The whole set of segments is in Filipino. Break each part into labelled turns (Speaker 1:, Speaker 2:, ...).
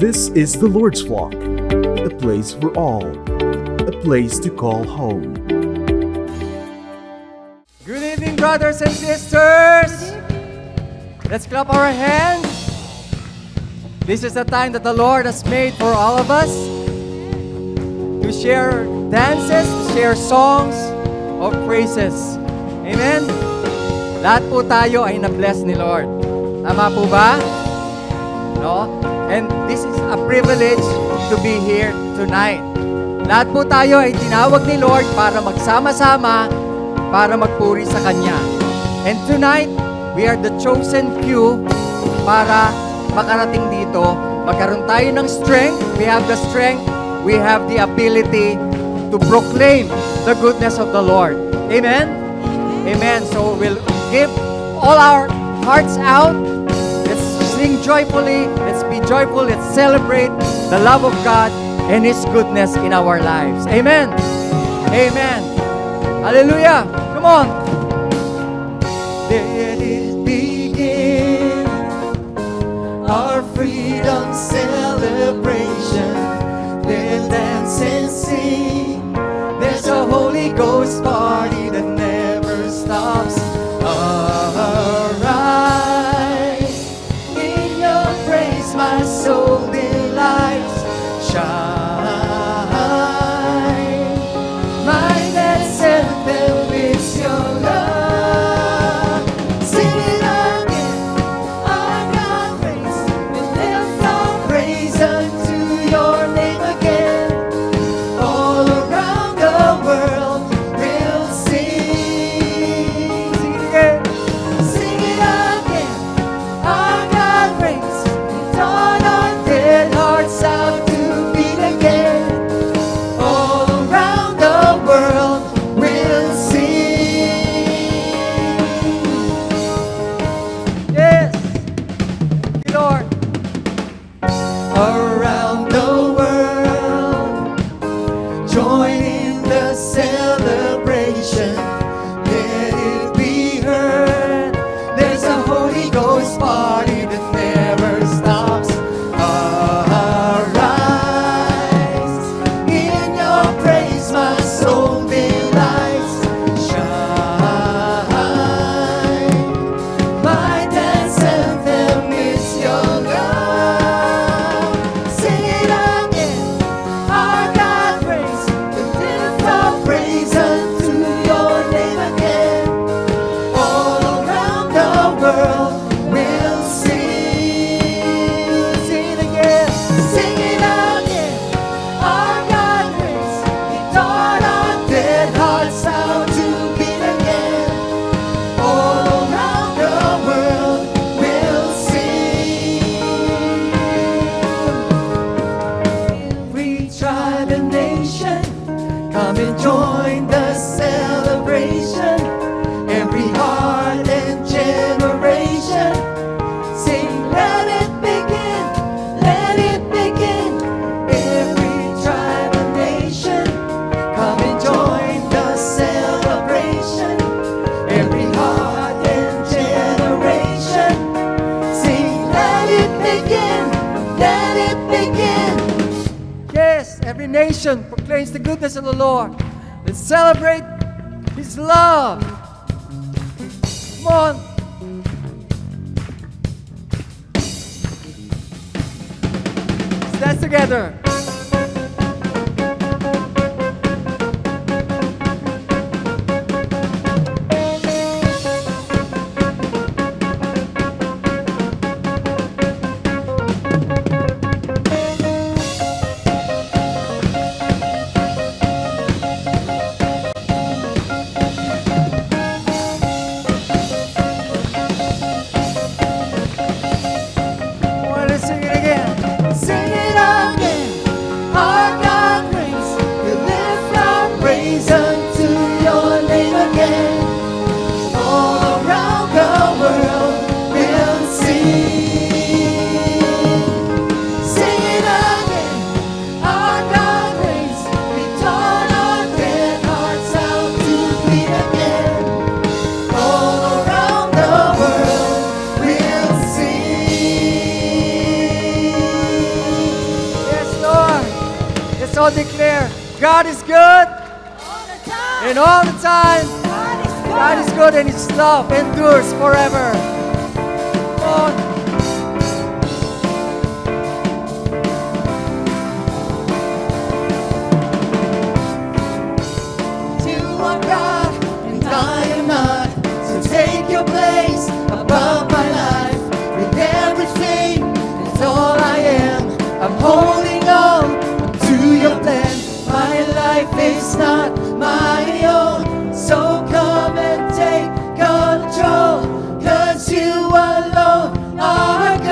Speaker 1: This is the Lord's Flock, a place for all, a place to call home.
Speaker 2: Good evening, brothers and sisters. Let's clap our hands. This is the time that the Lord has made for all of us to share dances, to share songs of praises. Amen? Lahat po tayo ay na-bless ni Lord. Tama po ba? No? And this is a privilege to be here tonight. Lahat po tayo ay tinawag ni Lord para magsama-sama, para magpuri sa Kanya. And tonight, we are the chosen few para makarating dito. Magkaroon tayo ng strength. We have the strength. We have the ability to proclaim the goodness of the Lord. Amen? Amen. So we'll give all our hearts out. Let's sing joyfully. Let's be joyful. Let's celebrate the love of God and His goodness in our lives. Amen. Amen. Hallelujah. Come on.
Speaker 3: Let it begin, our freedom celebration. Let's dance and sing. There's a Holy Ghost party that never stops. Arise, in your praise my soul delights. Shine, my dance anthem is your love. Sing it again, our God reigns. We lift our praise unto your name again. All around the world we'll sing. Sing it again, our God reigns. Dawn our dead hearts out to beat again. All around the world we'll sing.
Speaker 2: Yes. Thank you, Lord.
Speaker 3: Around the world, join in the celebration. Let it be heard. There's a Holy Ghost party that never stops. Arise, in your praise my soul delights. Shine, my dance anthem is your love. Sing it again, our God reigns. We lift our praise unto your name again. All around the world we'll sing. Sing it again, sing it again. Our God reigns. He taught our dead hearts how to beat again. All around the world we'll sing. Every tribe and nation, come and join the celebration. Every heart and generation, sing, let it begin, let it begin. Every tribe and nation, come and join the celebration. Every heart and generation, sing, let it begin, let it begin.
Speaker 2: Yes, every nation proclaims the goodness of the Lord. Let's celebrate His love. Come on. Let's dance together.
Speaker 3: I wanna sing it again. Sing it again.
Speaker 2: all declare, God is good
Speaker 3: All the time.
Speaker 2: and all the time.
Speaker 3: God is good.
Speaker 2: God is good and His love endures forever. Come on.
Speaker 3: You are God and I am not. So take your place above my life. With everything, that's all I am. I'm holding on to your plan. My life is not my own. So come and take control. 'Cause you alone are good.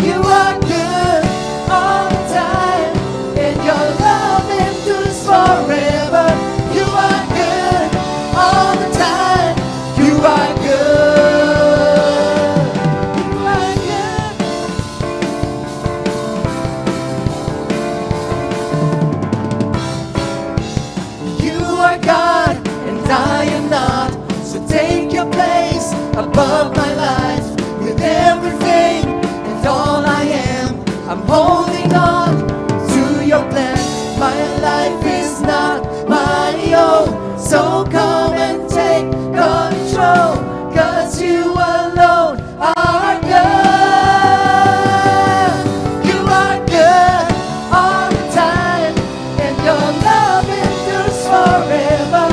Speaker 3: You are good all the time. And your love endures forever. You are good all the time. You are good. You are good. You are God and I am not. So take your place above my life. With everything and all I am, I'm holding on to your plan. My life is not my own. So come and take control. 'Cause you alone are good. You are good all the time. And your love endures forever.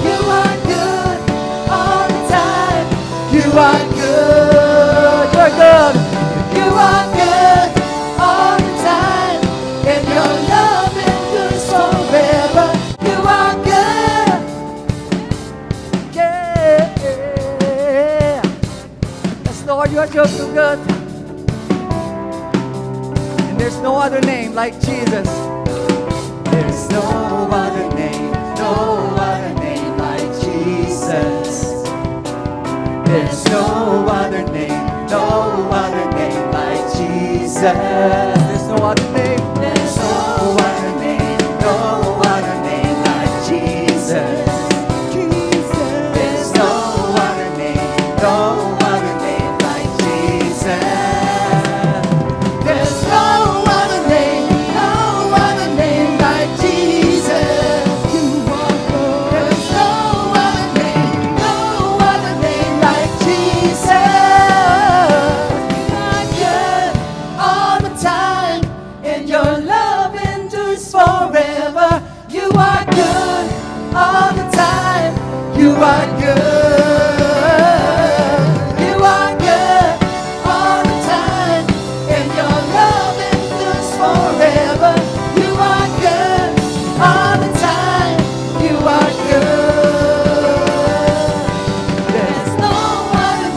Speaker 3: You are good all the time. You are good. You're good. You are good all the time. And your love endures forever. You are good.
Speaker 2: Yeah. Yes, Lord, you are just so good. And there's no other name like Jesus.
Speaker 3: There's no other name like Jesus. There's no other name like Jesus.
Speaker 2: There's no other name.
Speaker 3: There's no other name like Jesus. There's no other name like Jesus. There's no other name like Jesus. There's no other name like Jesus. You are good all the time, and your love endures forever. You are good all the time. You are good. You are good all the time, and your love endures forever. You are good all the time. You are good. There's no other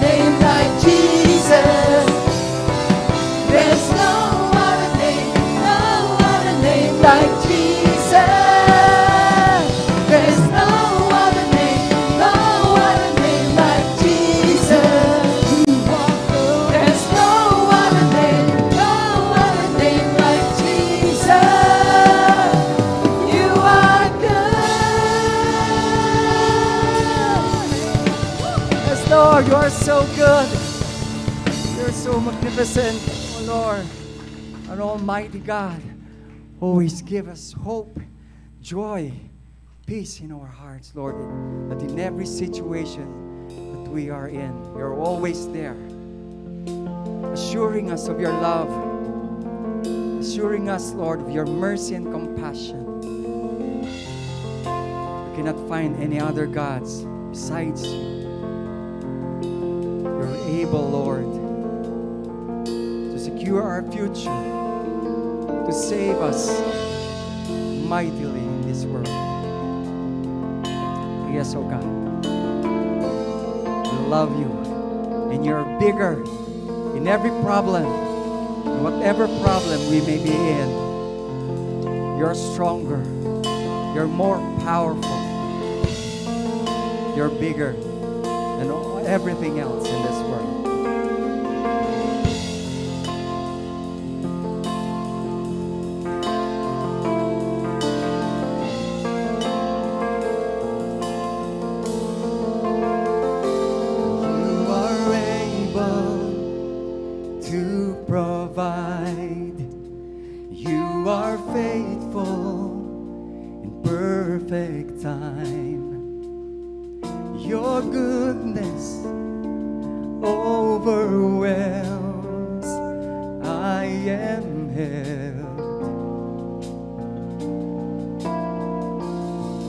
Speaker 3: name like Jesus. There's no other name like Jesus. There's no other name like Jesus. There's no other name like Jesus. You are good.
Speaker 2: Yes, Lord, you are so good. You're so magnificent, oh Lord. An almighty God. Always give us hope, joy, peace in our hearts, Lord. That in every situation that we are in, you're always there. Assuring us of your love. Assuring us, Lord, of your mercy and compassion. We cannot find any other gods besides you. You're able, Lord, to secure our future, to save us mightily in this world. Yes, oh God. We love you, and you're bigger in every problem, in whatever problem we may be in. You're stronger. You're more powerful. You're bigger than everything else in this world.
Speaker 3: You are able to provide.
Speaker 2: overwhelms, I am held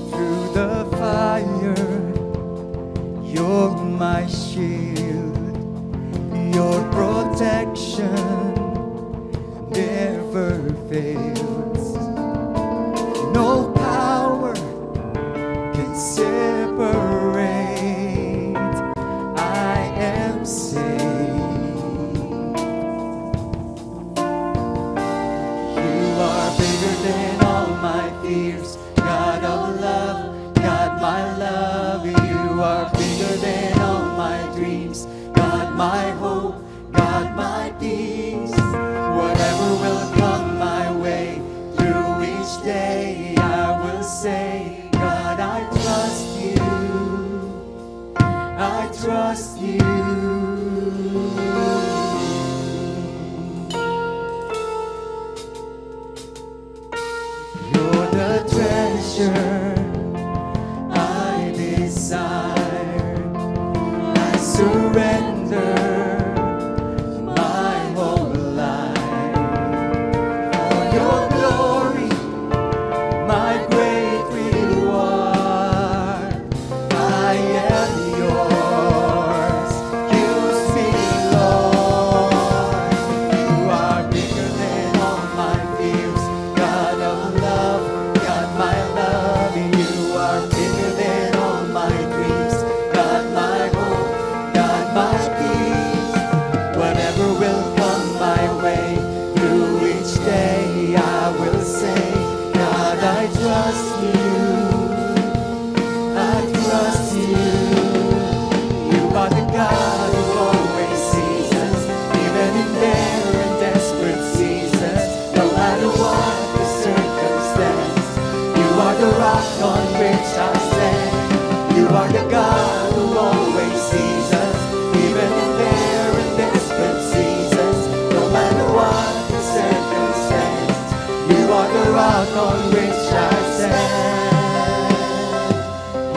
Speaker 2: through the fire. You're my shield, your protection never fails. No power can separate. I am saved. You are bigger than all my fears. God of love, God my love. You are bigger than all my dreams. God my hope, God my peace. Whatever will come my way through each day, I will say, God, I trust you. I trust you. You're the treasure I desire. I surrender my whole life for your glory, my great reward. I am yours. Use me, Lord. You are bigger than all my fears. God of love, God my love. You are bigger than all my dreams. God my hope, God my peace. Whatever will come my way through each day, I will say, God, I trust you. I trust you. You are the God who always sees us, even in bare and desperate seasons. No matter what the circumstance, you are the rock on which I stand. You are the God who always sees us, even in bare and desperate seasons. No matter what the circumstance, you are the rock on which I stand.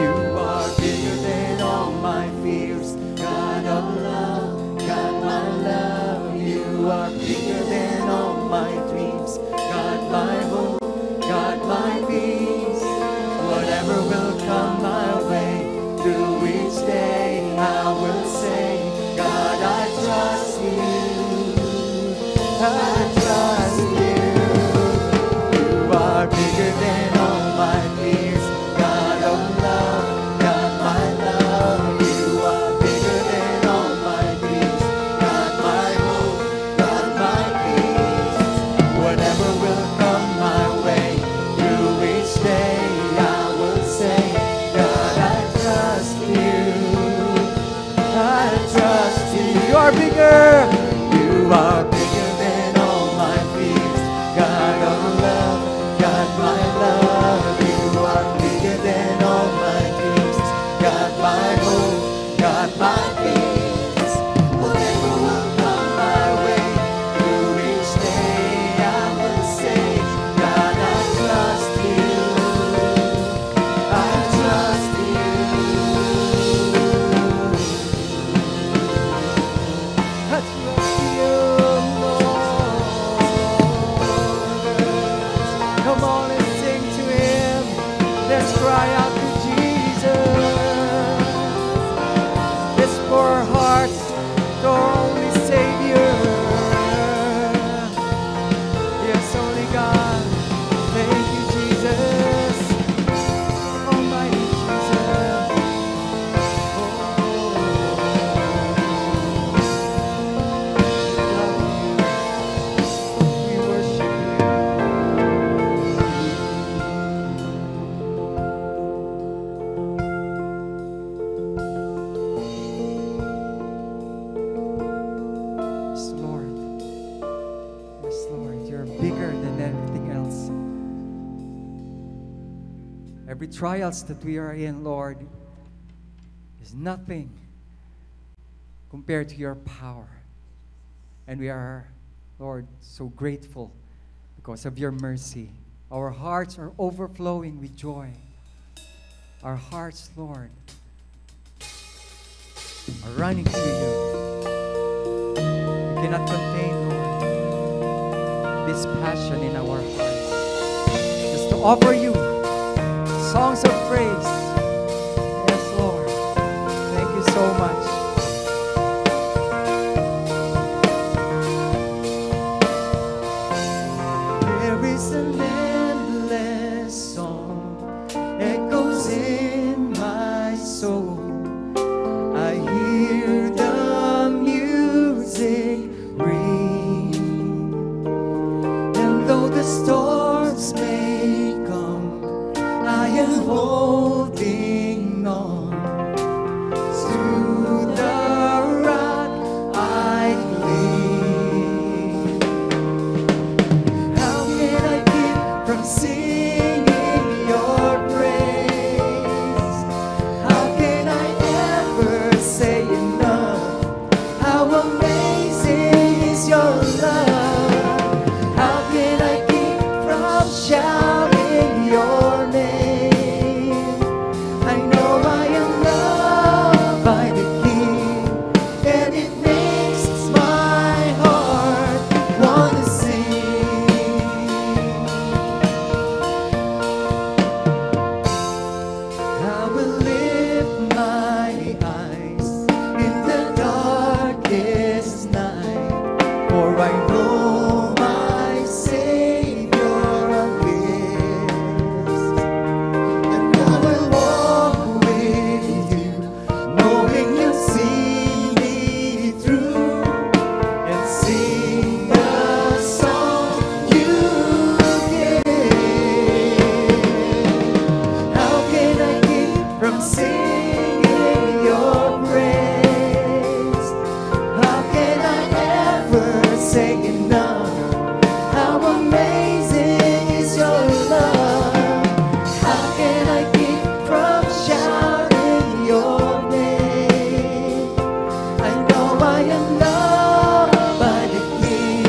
Speaker 2: You are bigger than all my fears. God of love, God my love. You are bigger than all my dreams. God my hope, God my peace. Whatever will come my way through each day, I will say, God, I trust you. I trust you. You are bigger than all my fears. God of love, God my love. You are bigger than all my dreams. God my hope, God my peace. Whatever will come my way through each day, I will say, God, I trust you. I trust you. You are bigger. You are bigger than all my fears. God of love, God my love. You are bigger than all my dreams. God my hope, God my peace. Whatever will come my way through each day, I will say, God, I trust you. I trust you. I trust you, Lord. Come on and sing to him. Let's cry out to Jesus. Let's pour our hearts to our only Savior. Yes, only God. Thank you, Jesus. Almighty Jesus. We worship you. Yes, Lord. Yes, Lord. You're bigger than everything else. Every trials that we are in, Lord, is nothing compared to your power. And we are, Lord, so grateful because of your mercy. Our hearts are overflowing with joy. Our hearts, Lord, are running to you. cannot contain, Lord, this passion in our hearts. Just to offer you songs of praise. Yes, Lord. Thank you so much.
Speaker 3: There is an endless song echoes in my soul. I hear the music ring, and though the storms may come, I am holding on to the rock I cling. How can I keep from singing your praise? How can I ever say enough? How amazing is your love? How can I keep from shouting your name? I know I am loved by the King, and it makes my heart want to sing. I will lift my eyes in the darkest night, for I know my Savior lives. And I will walk with you, knowing you'll see me through, and sing the song you give. How can I keep from singing your praise? How can I ever say enough? How amazing is your love? How can I keep from shouting your name? I know I am loved by the King,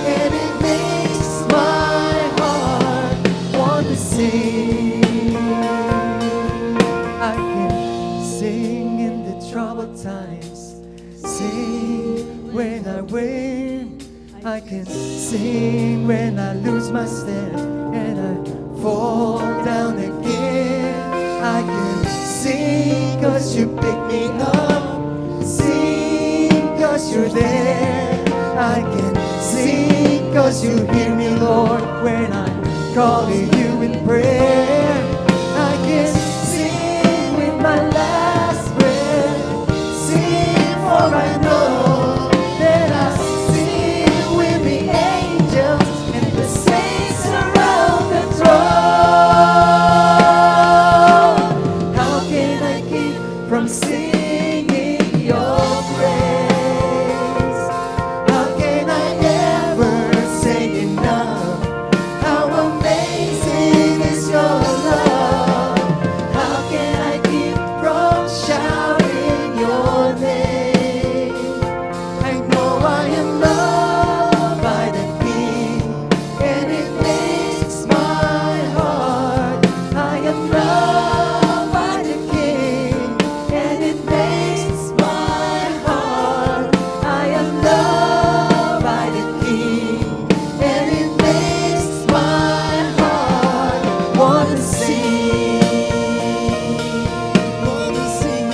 Speaker 3: and it makes my heart want to sing. I can sing in the troubled times, sing when I win. I can sing when I lose my step and I fall down again. I can sing 'cause you pick me up, sing 'cause you're there. I can sing 'cause you hear me, Lord, when I'm calling you in prayer. I can sing with my last breath, sing for I know that I sing with the angels and the saints around the throne. How can I keep from singing your praise? How can I ever say enough? How amazing is your love? How can I keep from shouting your name? I know I am loved by the King, and it makes my heart. I am loved by the King, and it makes my heart. I am loved by the King, and it makes my heart want to sing, want to sing,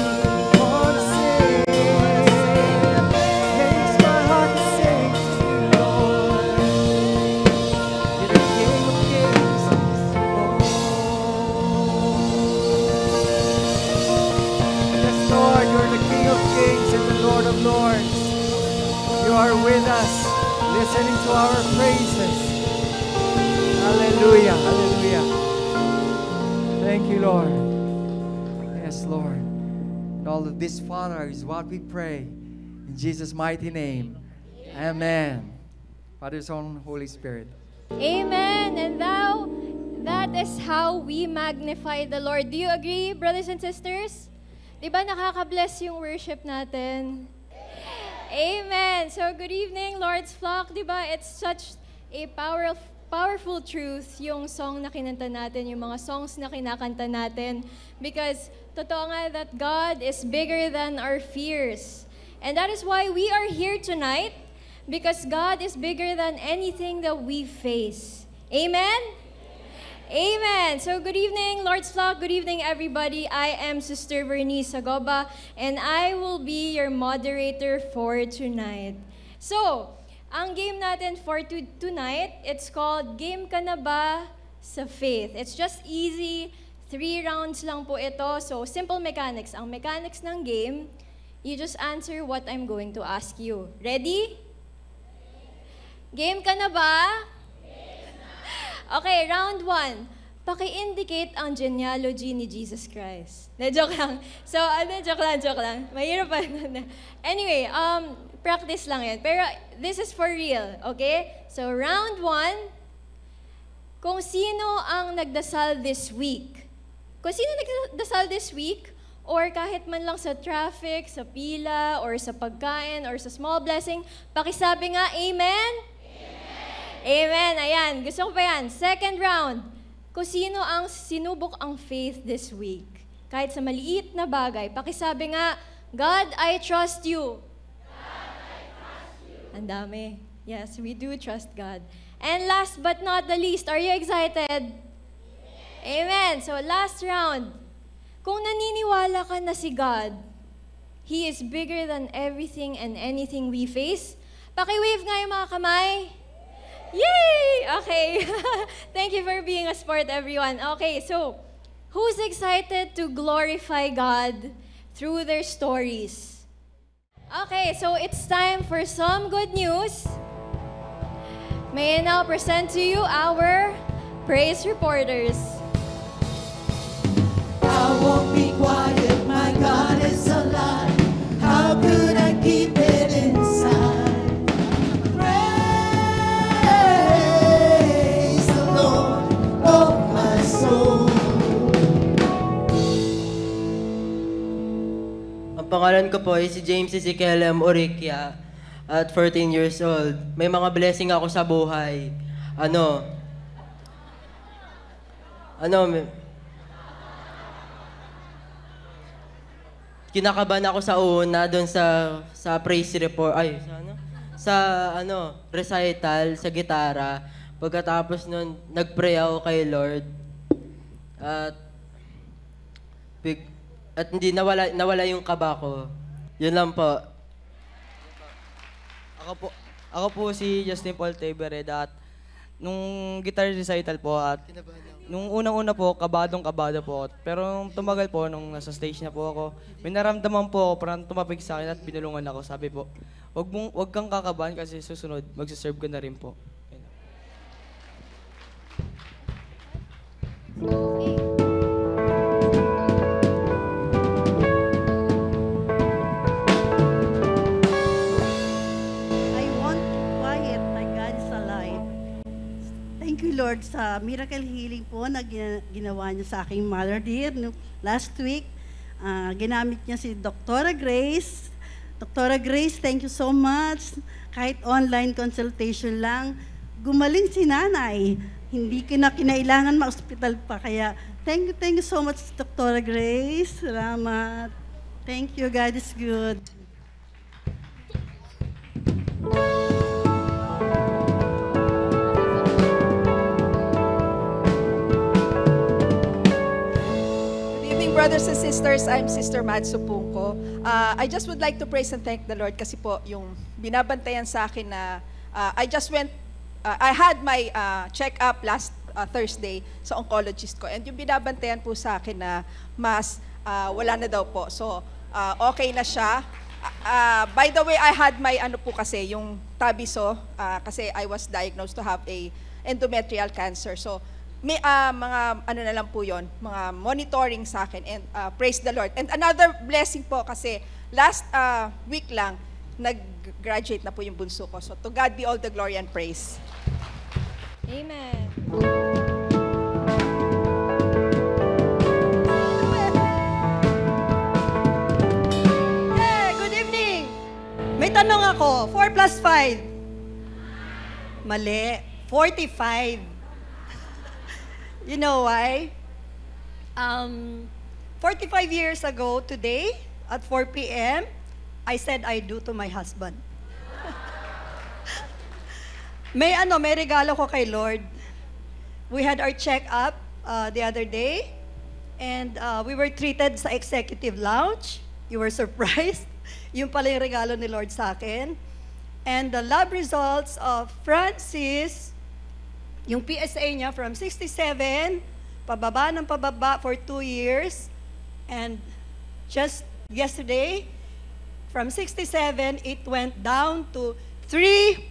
Speaker 3: want to sing. Makes my heart to sing, Lord. You're the King of Kings.
Speaker 2: Yes, Lord, you're the King of Kings and the Lord of Lords. You are with us, listening to our praises. Hallelujah, hallelujah. Thank you, Lord. Yes, Lord. And all of this, Father, is what we pray. In Jesus' mighty name. Amen. Father, Son, Holy Spirit.
Speaker 4: Amen. And that is how we magnify the Lord. Do you agree, brothers and sisters? Diba nakaka-bless yung worship natin? Amen. So good evening, Lord's flock. Diba it's such a powerful truth yung song na kinanta natin, yung mga songs na kinakanta natin. Because totoo nga that God is bigger than our fears. And that is why we are here tonight because God is bigger than anything that we face. Amen? Amen. So good evening, Lord's Flock. Good evening, everybody. I am Sister Vernice Sagoba, and I will be your moderator for tonight. So, ang game natin for tonight, it's called Game Ka Na Ba Sa Faith. It's just easy. 3 rounds lang po ito. So, simple mechanics. Ang mechanics ng game, you just answer what I'm going to ask you. Ready? Game ka na ba? Okay, round 1. Paki-indicate ang genealogy ni Jesus Christ. Joke lang. So, joke lang. Mahirap pa. Anyway, practice lang yan. Pero this is for real, okay? So, round 1, kung sino ang nagdasal this week. Kung sino nagdasal this week, or kahit man lang sa traffic, sa pila, or sa pagkain, or sa small blessing, pakisabi nga, Amen? Amen. Ayan. Gusto ko pa yan. Second round. Kung sino ang sinubok ang faith this week. Kahit sa maliit na bagay. Pakisabi nga, God, I trust you. God, I trust you. Ang dami. Yes, we do trust God. And last but not the least, are you excited? Amen. So last round. Kung naniniwala ka na si God, He is bigger than everything and anything we face, paki-wave nga yung mga kamay. Yay! Okay. Thank you for being a sport, everyone. Okay, so, who's excited to glorify God through their stories? Okay, so it's time for some good news. May I now present to you our praise reporters.
Speaker 3: I won't be quiet, my God is alive. How could I keep it inside? Praise the Lord, oh my soul.
Speaker 5: Ang pangalan ko po ay si James Ezekiel M. Oriquia at 14 years old. May mga blessing ako sa buhay. Kinakabahan ako sa una doon sa praise report, recital sa gitara. Pagkatapos nun, nagpray ako kay Lord. At hindi nawala yung kaba ko. Yun lang po.
Speaker 6: Ako po si Justin Paul Tebered at nung guitar recital po at nung unang-una po, kabado po ako. Pero nung tumagal po, nung nasa stage na po ako, may naramdaman po ako, parang tumapig sa akin at binulungan ako. Sabi po, wag kang kakabahan kasi susunod, magsaserve ka na rin po.
Speaker 4: Okay.
Speaker 7: I want quiet, my God is alive. Thank you, Lord, sa miracle healing po na ginawa niyo sa aking mother dear. Last week, ginamit niya si Dr. Grace. Dr. Grace, thank you so much. Kahit online consultation lang, gumaling si nanay. Hindi kinailangan ma-hospital pa. Kaya, thank you so much, Dr. Grace. Salamat. Thank you, God is good.
Speaker 8: Brothers and sisters, I'm Sister Mad Supungko. I just would like to praise and thank the Lord kasi po yung binabantayan sa akin na I had my check-up last Thursday sa oncologist ko and yung binabantayan po sa akin na mas wala na daw po. So, okay na siya. By the way, I had my yung tabiso kasi I was diagnosed to have a endometrial cancer. So, may mga na lang po yon, mga monitoring sa akin and praise the Lord. And another blessing po kasi last week lang nag-graduate na po yung bunso ko. So to God be all the glory and praise.
Speaker 4: Amen.
Speaker 7: Good evening! May tanong ako, 4 plus 5. Mali, 45. You know why? 45 years ago today, at 4 p.m., I said I do to my husband.
Speaker 9: may regalo ko kay Lord. We had our check-up the other day, and we were treated sa executive lounge. You were surprised. Yung pala yung regalo ni Lord sa akin. And the lab results of Francis, yung PSA niya from 67, pababa ng pababa for 2 years. And just yesterday, from 67, it went down to 3.3.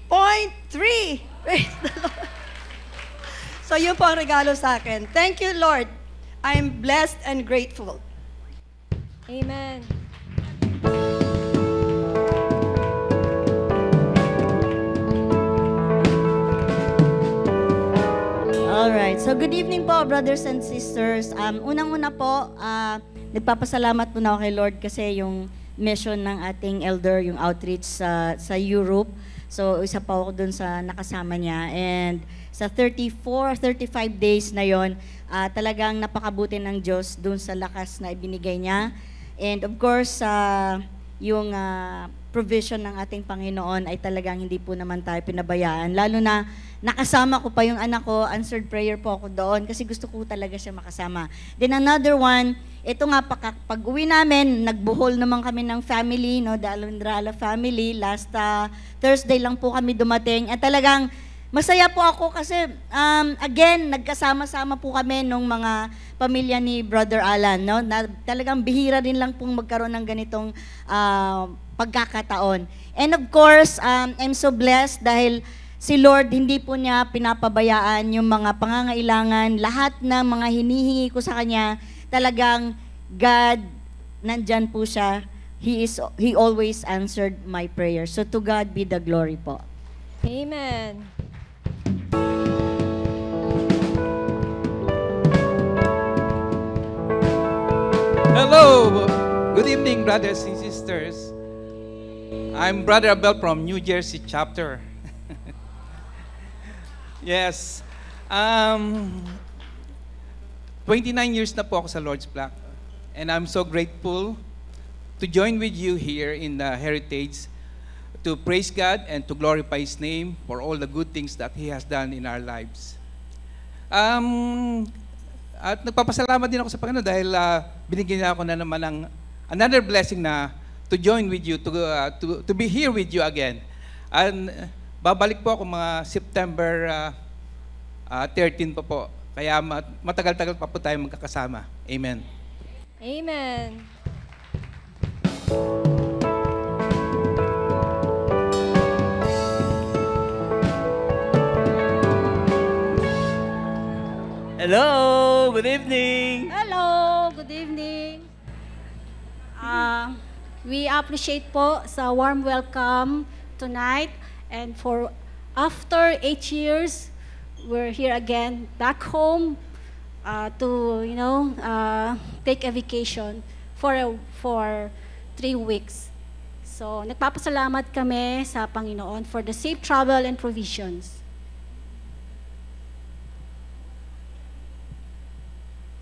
Speaker 9: Praise the Lord. So yun po ang regalo sa akin. Thank you, Lord. I am blessed and grateful.
Speaker 4: Amen.
Speaker 10: Alright, so good evening po, brothers and sisters. Unang-una po, nagpapasalamat po na ako kay Lord kasi yung mission ng ating elder, yung outreach sa Europe. So, isa pa ako dun sa nakasama niya. And sa 34, 35 days na yon, talagang napakabuti ng Diyos dun sa lakas na ibinigay niya. And of course, yung provision ng ating Panginoon ay talagang hindi po naman tayo pinabayaan. Lalo na nakasama ko pa yung anak ko, answered prayer po ako doon kasi gusto ko talaga siya makasama. Then another one, ito nga, pag-uwi namin, nagbuhol naman kami ng family, no, the Alundrala family. Last Thursday lang po kami dumating. At talagang masaya po ako kasi, again, nagkasama-sama po kami nung mga pamilya ni Brother Alan. No? Na, talagang bihira din lang pong magkaroon ng ganitong pagkakataon. And of course, I'm so blessed dahil si Lord, hindi po niya pinapabayaan yung mga pangangailangan, lahat ng mga hinihingi ko sa Kanya, talagang God, nandyan po siya. He always answered my prayer. So to God be the glory po.
Speaker 4: Amen.
Speaker 11: Hello! Good evening, brothers and sisters. I'm Brother Abel from New Jersey chapter. Yes. 29 years na po ako sa Lord's Flock. And I'm so grateful to join with you here in the Heritage to praise God and to glorify His name for all the good things that He has done in our lives. At nagpapasalamat din ako sa Panginoon dahil binigyan niya ako na naman ng another blessing na to join with you, to be here with you again. And babalik po ako mga September 13 pa po. Kaya matagal-tagal pa po tayo magkakasama. Amen.
Speaker 4: Amen.
Speaker 6: Hello! Good evening!
Speaker 12: Hello! Good evening! We appreciate po sa warm welcome tonight, and for after 8 years, we're here again back home to take a vacation for 3 weeks. So nagpapasalamat kami sa Panginoon for the safe travel and provisions.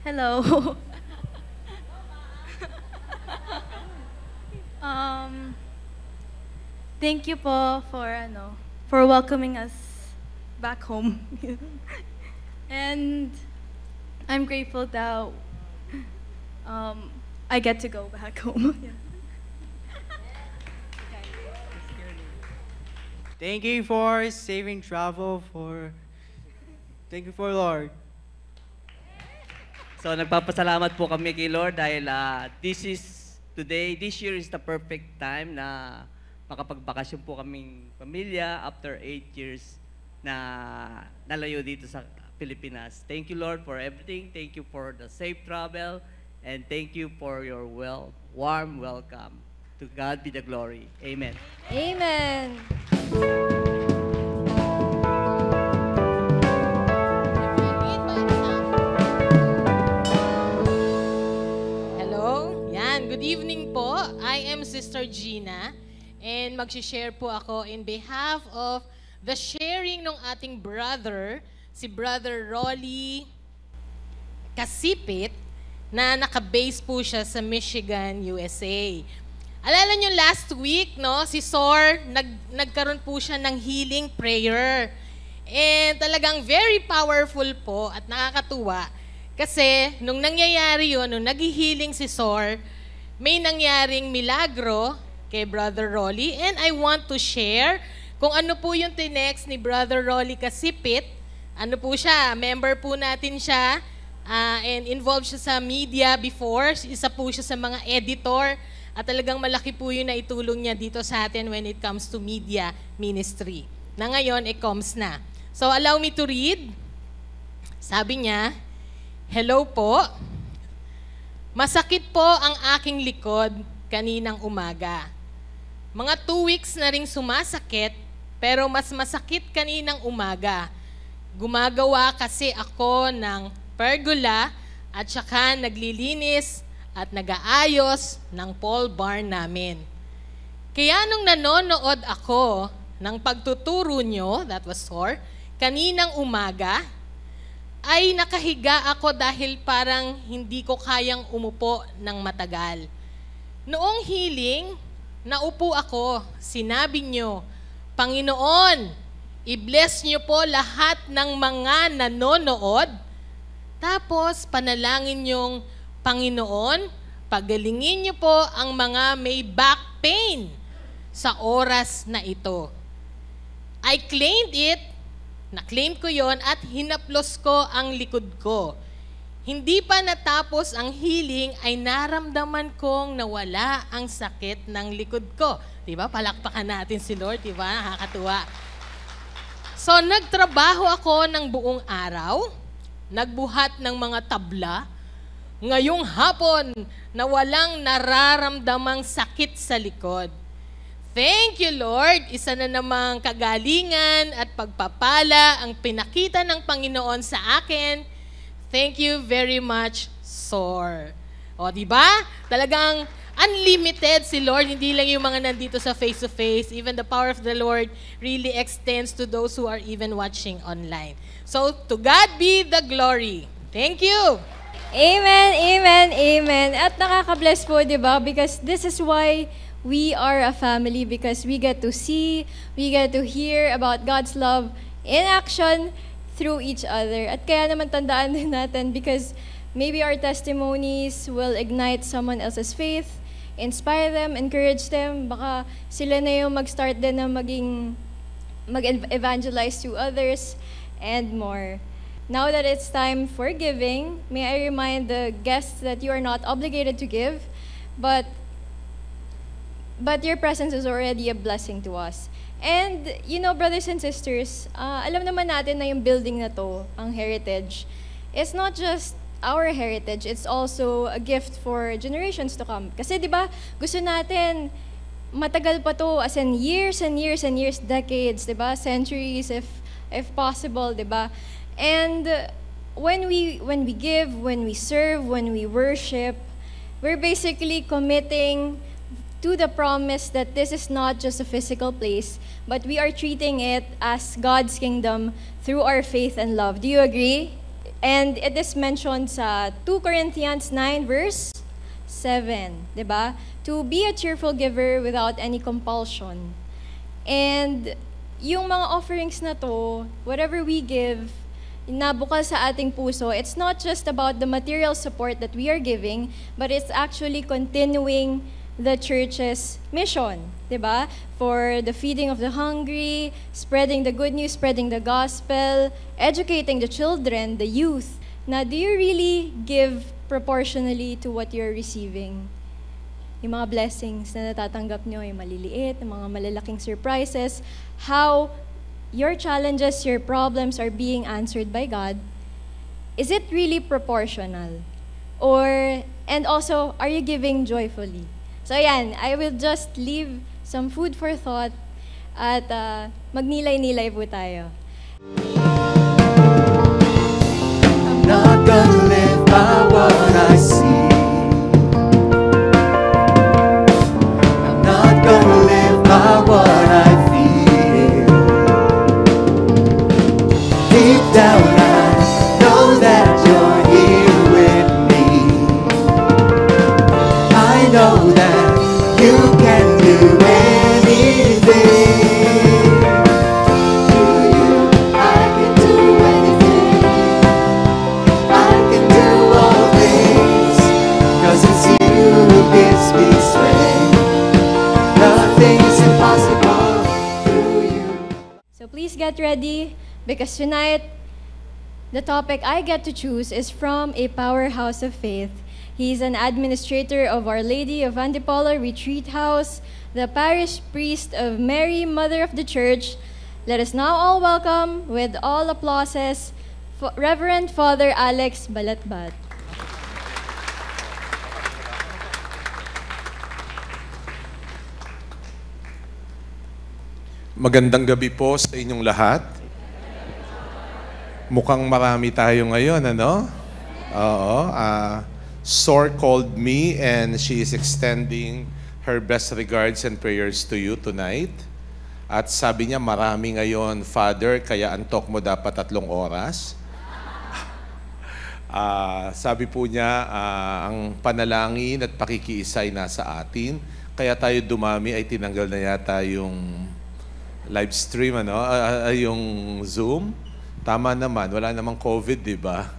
Speaker 13: Hello. Thank you po for welcoming us back home. And I'm grateful that I get to go back home. Yeah.
Speaker 6: Thank you for saving travel Thank you for Lord.
Speaker 14: So nagpapasalamat po kami kay Lord dahil this year is the perfect time na makapagbakasyon po kaming pamilya after 8 years na nalayo dito sa Pilipinas. Thank you, Lord, for everything. Thank you for the safe travel, and thank you for your warm welcome. To God be the glory. Amen.
Speaker 4: Amen.
Speaker 15: Hello. Yan. Good evening po. I am Sister Gina, and mag-share po ako in behalf of the sharing ng ating brother, si Brother Rolly Kasipit, na naka-base po siya sa Michigan, USA. Alala nyo last week, no, si Sor, nagkaroon po siya ng healing prayer. And talagang very powerful po at nakakatuwa. Kasi nung nangyayari yun, nung naghihiling si Sor, may nangyaring milagro kay Brother Rolly. And I want to share kung ano po yung tinext ni Brother Rolly Kasipit. Ano po siya, member po natin siya. And involved siya sa media before. Isa po siya sa mga editor. At talagang malaki po yung naitulong niya dito sa atin when it comes to media ministry. Na ngayon, comes na. So allow me to read. Sabi niya, hello po. Masakit po ang aking likod kaninang umaga. Mga 2 weeks na ring sumasakit, pero mas masakit kaninang umaga. Gumagawa kasi ako ng pergola at saka naglilinis at nag-aayos ng pole barn namin. Kaya nung nanonood ako ng pagtuturo nyo, that was Sor, kaninang umaga, ay nakahiga ako dahil parang hindi ko kayang umupo ng matagal. Noong healing, naupo ako, sinabi nyo, Panginoon, i-bless nyo po lahat ng mga nanonood. Tapos, panalangin nyong, Panginoon, pagalingin niyo po ang mga may back pain sa oras na ito. I claimed it, na-claim ko yon at hinaplos ko ang likod ko. Hindi pa natapos ang healing ay naramdaman kong nawala ang sakit ng likod ko. Diba? Palakpakan natin si Lord, diba? Nakakatuwa. So, nagtrabaho ako ng buong araw, nagbuhat ng mga tabla. Ngayong hapon na walang nararamdamang sakit sa likod. Thank you, Lord. Isa na namang kagalingan at pagpapala ang pinakita ng Panginoon sa akin. Thank you very much, Sor. O, diba? Talagang unlimited si Lord. Hindi lang yung mga nandito sa face-to-face. Even the power of the Lord really extends to those who are even watching online. So, to God be the glory. Thank you.
Speaker 4: Amen, amen, amen. At nakaka-bless po, di ba? Because this is why we are a family, because we get to see, we get to hear about God's love in action through each other. At kaya naman tandaan din natin, because maybe our testimonies will ignite someone else's faith, inspire them, encourage them. Baka sila na yung mag-start din na mag-evangelize to others and more. Now that it's time for giving, may I remind the guests that you are not obligated to give, but your presence is already a blessing to us. And, you know, brothers and sisters, alam naman natin na yung building na to, ang heritage, it's not just our heritage, it's also a gift for generations to come. Kasi, di ba, gusto natin, matagal pa to, as in years and years and years, decades, di ba, centuries, if possible, di ba? And when we give, when we serve, when we worship, we're basically committing to the promise that this is not just a physical place, but we are treating it as God's kingdom through our faith and love. Do you agree? And it is mentioned sa 2 Corinthians 9 verse 7, diba? To be a cheerful giver without any compulsion. And yung mga offerings na to, whatever we give, na bukal sa ating puso, it's not just about the material support that we are giving, but it's actually continuing the church's mission, diba? For the feeding of the hungry, spreading the good news, spreading the gospel, educating the children, the youth. Now, do you really give proportionally to what you're receiving? Yung mga blessings na natatanggap nyo, yung maliliit, yung mga malalaking surprises, how your challenges, your problems are being answered by God, is it really proportional? And also, are you giving joyfully? So yan, I will just leave some food for thought at magnilay-nilay po tayo.
Speaker 3: I'm not gonna live by what I see. I'm not gonna live by what I feel. Deep down I know that you're here with me. I know that you can do anything. To you I
Speaker 4: please get ready because tonight, the topic I get to choose is from a powerhouse of faith. He's an administrator of Our Lady of Antipolo Retreat House, the parish priest of Mary, Mother of the Church. Let us now all welcome, with all applauses, Reverend Father Alex Balatbat.
Speaker 16: Magandang gabi po sa inyong lahat. Mukhang marami tayo ngayon, ano? Oo. Sor called me and she is extending her best regards and prayers to you tonight. At sabi niya, marami ngayon, Father, kaya antok mo dapat 3 oras. Sabi po niya, ang panalangin at pakikiisa ay nasa atin. Kaya tayo dumami ay tinanggal na yata yung live stream, ano? Yung Zoom. Tama naman, wala namang COVID, di ba?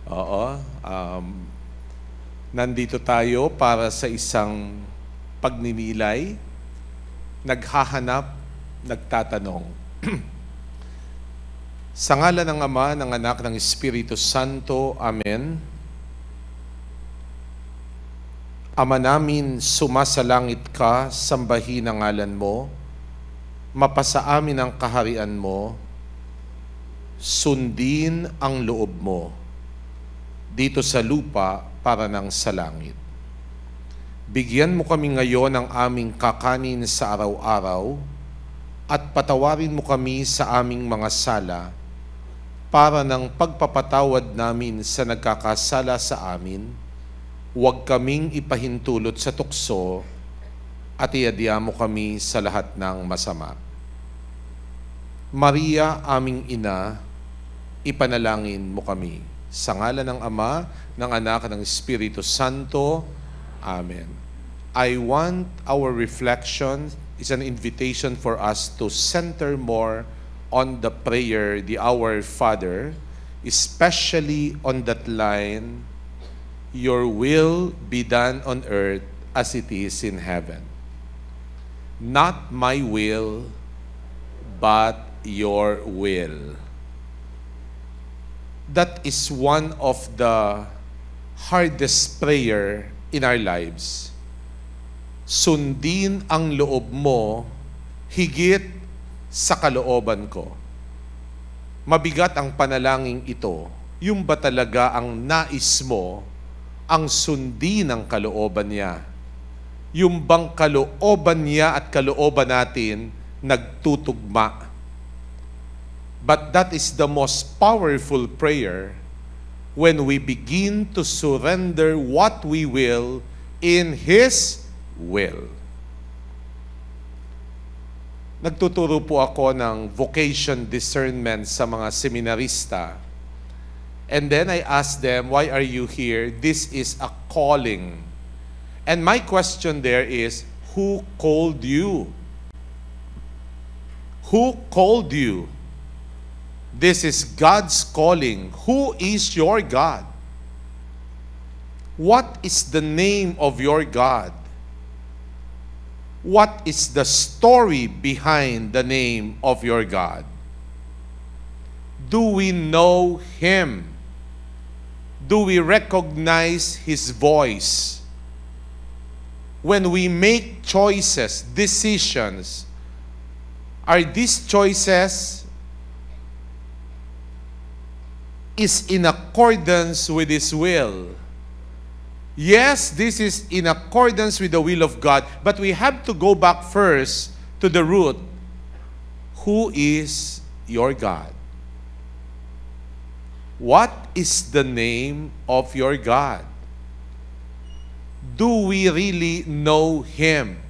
Speaker 16: Oo. Nandito tayo para sa isang pagninilay, naghahanap, nagtatanong. Sa ngalan ng Ama, ng Anak, ng Espiritu Santo. Amen. Ama namin, sumasalangit ka, sambahin ang ngalan mo, mapasa amin ang kaharian mo, sundin ang loob mo, dito sa lupa para ng sa langit. Bigyan mo kami ngayon ng aming kakanin sa araw-araw at patawarin mo kami sa aming mga sala para ng pagpapatawad namin sa nagkakasala sa amin. Huwag kaming ipahintulot sa tukso at iadya mo kami sa lahat ng masama. Maria, aming ina, ipanalangin mo kami. Sa ngalan ng Ama, ng Anak, ng Espiritu Santo. Amen. I want our reflection is an invitation for us to center more on the prayer, the Our Father, especially on that line, your will be done on earth as it is in heaven. Not my will, but your will. That is one of the hardest prayer in our lives. Sundin ang loob mo higit sa kalooban ko. Mabigat ang panalangin ito. Yung ba talaga ang nais mo ang sundin ang kalooban niya? Yung bang kalooban niya at kalooban natin nagtutugma? But that is the most powerful prayer when we begin to surrender what we will in His will. Nagtuturo po ako ng vocation discernment sa mga seminarista. And then I ask them, why are you here? This is a calling. And my question there is, who called you? Who called you? This is God's calling. Who is your God? What is the name of your God? What is the story behind the name of your God? Do we know Him? Do we recognize His voice? When we make choices, decisions, are these choices is in accordance with His will? Yes, this is in accordance with the will of God, but we have to go back first to the root. Who is your God? What is the name of your God? Do we really know Him?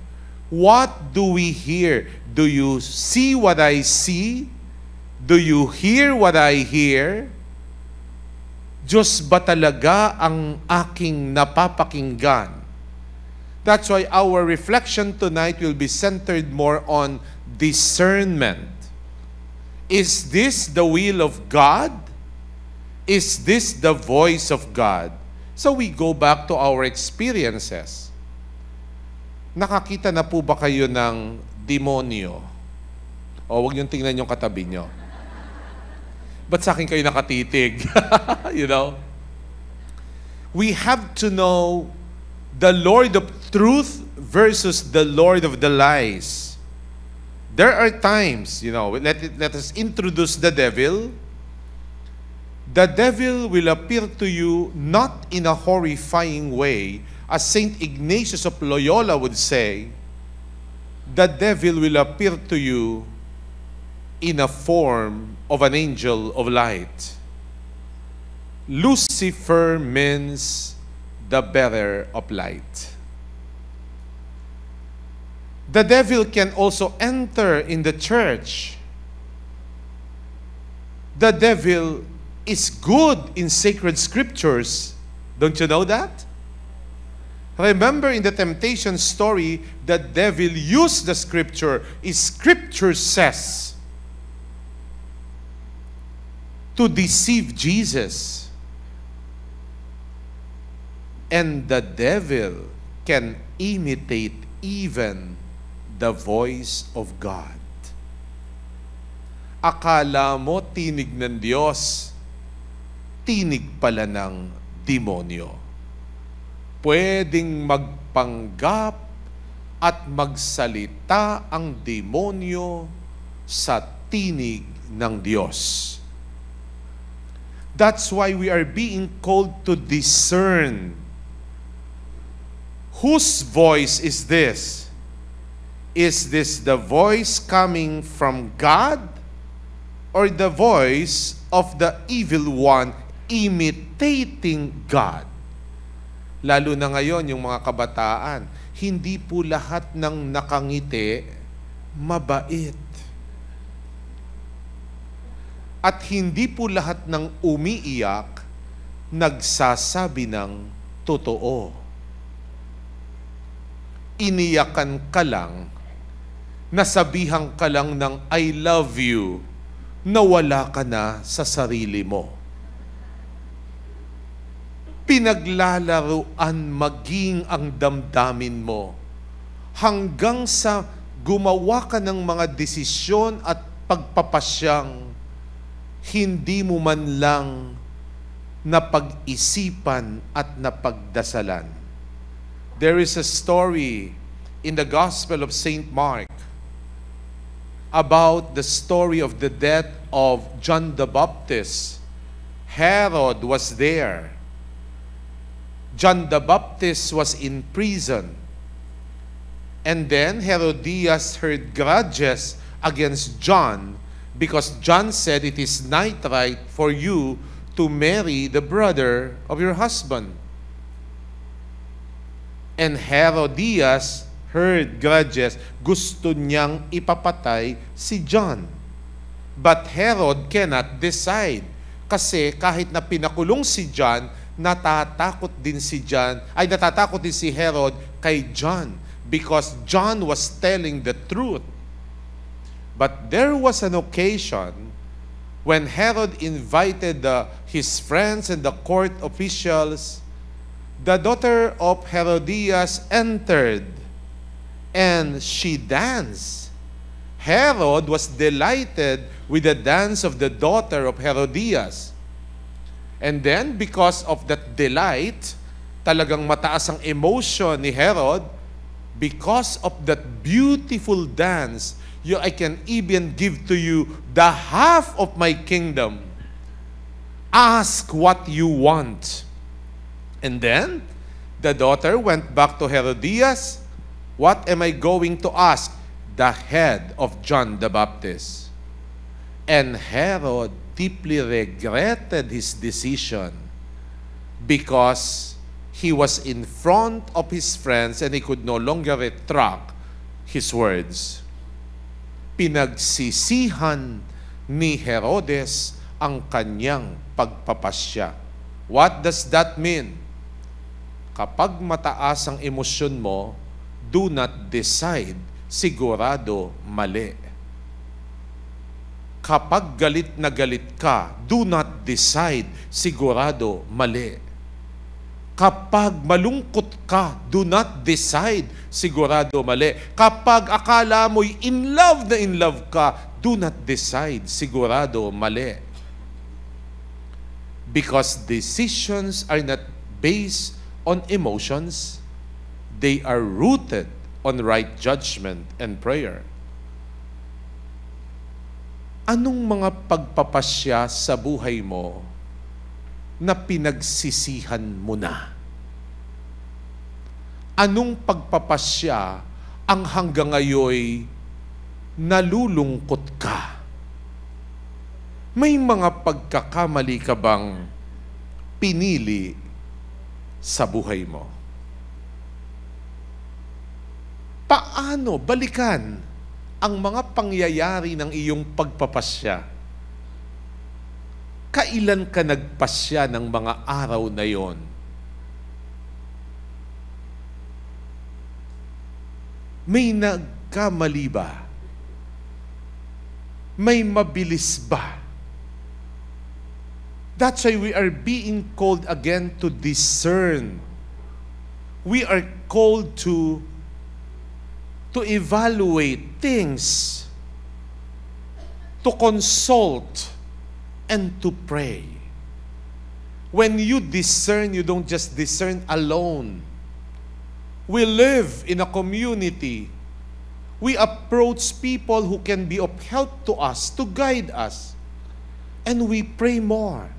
Speaker 16: What do we hear? Do you see what I see? Do you hear what I hear? Diyos ba talaga ang aking napapakinggan? That's why our reflection tonight will be centered more on discernment. Is this the will of God? Is this the voice of God? So we go back to our experiences. Nakakita na po ba kayo ng demonyo? O, huwag niyong tingnan yung katabi niyo. Ba't sa akin kayo nakatitig? You know? We have to know the Lord of truth versus the Lord of the lies. There are times, you know, let us introduce the devil. The devil will appear to you not in a horrifying way, as Saint Ignatius of Loyola would say. The devil will appear to you in a form of an angel of light. Lucifer means the bearer of light. The devil can also enter in the church. The devil is good in sacred scriptures. Don't you know that? Remember in the temptation story, the devil used the scripture. Scripture says to deceive Jesus. And the devil can imitate even the voice of God. Akala mo tinig ng Diyos, tinig pala ng demonyo. Pwedeng magpanggap at magsalita ang demonyo sa tinig ng Diyos. That's why we are being called to discern. Whose voice is this? Is this the voice coming from God or the voice of the evil one imitating God? Lalo na ngayon yung mga kabataan, hindi po lahat ng nakangiti mabait. At hindi po lahat ng umiiyak nagsasabi ng totoo. Iniyakan ka lang, nasabihan ka lang ng I love you, nawala ka na sa sarili mo. Pinaglalaruan maging ang damdamin mo hanggang sa gumawa ka ng mga desisyon at pagpapasyang hindi mo man lang napag-isipan at napagdasalan. There is a story in the Gospel of St. Mark about the story of the death of John the Baptist. Herod was there. John the Baptist was in prison. And then Herodias heard grudges against John because John said it is not right for you to marry the brother of your husband. And Herodias heard grudges. Gusto niyang ipapatay si John. But Herod cannot decide. Kasi kahit na pinakulong si John, natatakot din si Herod kay John because John was telling the truth. But there was an occasion when Herod invited his friends and the court officials. The daughter of Herodias entered and she danced. Herod was delighted with the dance of the daughter of Herodias. And then, because of that delight, talagang mataas ang emotion ni Herod, because of that beautiful dance, I can even give to you the half of my kingdom. Ask what you want. And then, the daughter went back to Herodias. What am I going to ask? The head of John the Baptist. And Herod deeply regretted his decision because he was in front of his friends and he could no longer retract his words. Pinagsisihan ni Herodes ang kanyang pagpapasya. What does that mean? Kapag mataas ang emosyon mo, do not decide, sigurado mali. Kapag galit na galit ka, do not decide, sigurado mali. Kapag malungkot ka, do not decide, sigurado mali. Kapag akala mo'y in love ka, do not decide, sigurado mali. Because decisions are not based on emotions, they are rooted on right judgment and prayer. Anong mga pagpapasya sa buhay mo na pinagsisihan mo na? Anong pagpapasya ang hanggang ngayon nalulungkot ka? May mga pagkakamali ka bang pinili sa buhay mo? Paano balikan ang mga pangyayari ng iyong pagpapasya? Kailan ka nagpasya ng mga araw na yon? May nagkamali ba? May mabilis ba? That's why we are being called again to discern. We are called to evaluate things, to consult, and to pray. When you discern, you don't just discern alone. We live in a community. We approach people who can be of help to us, to guide us. And we pray more.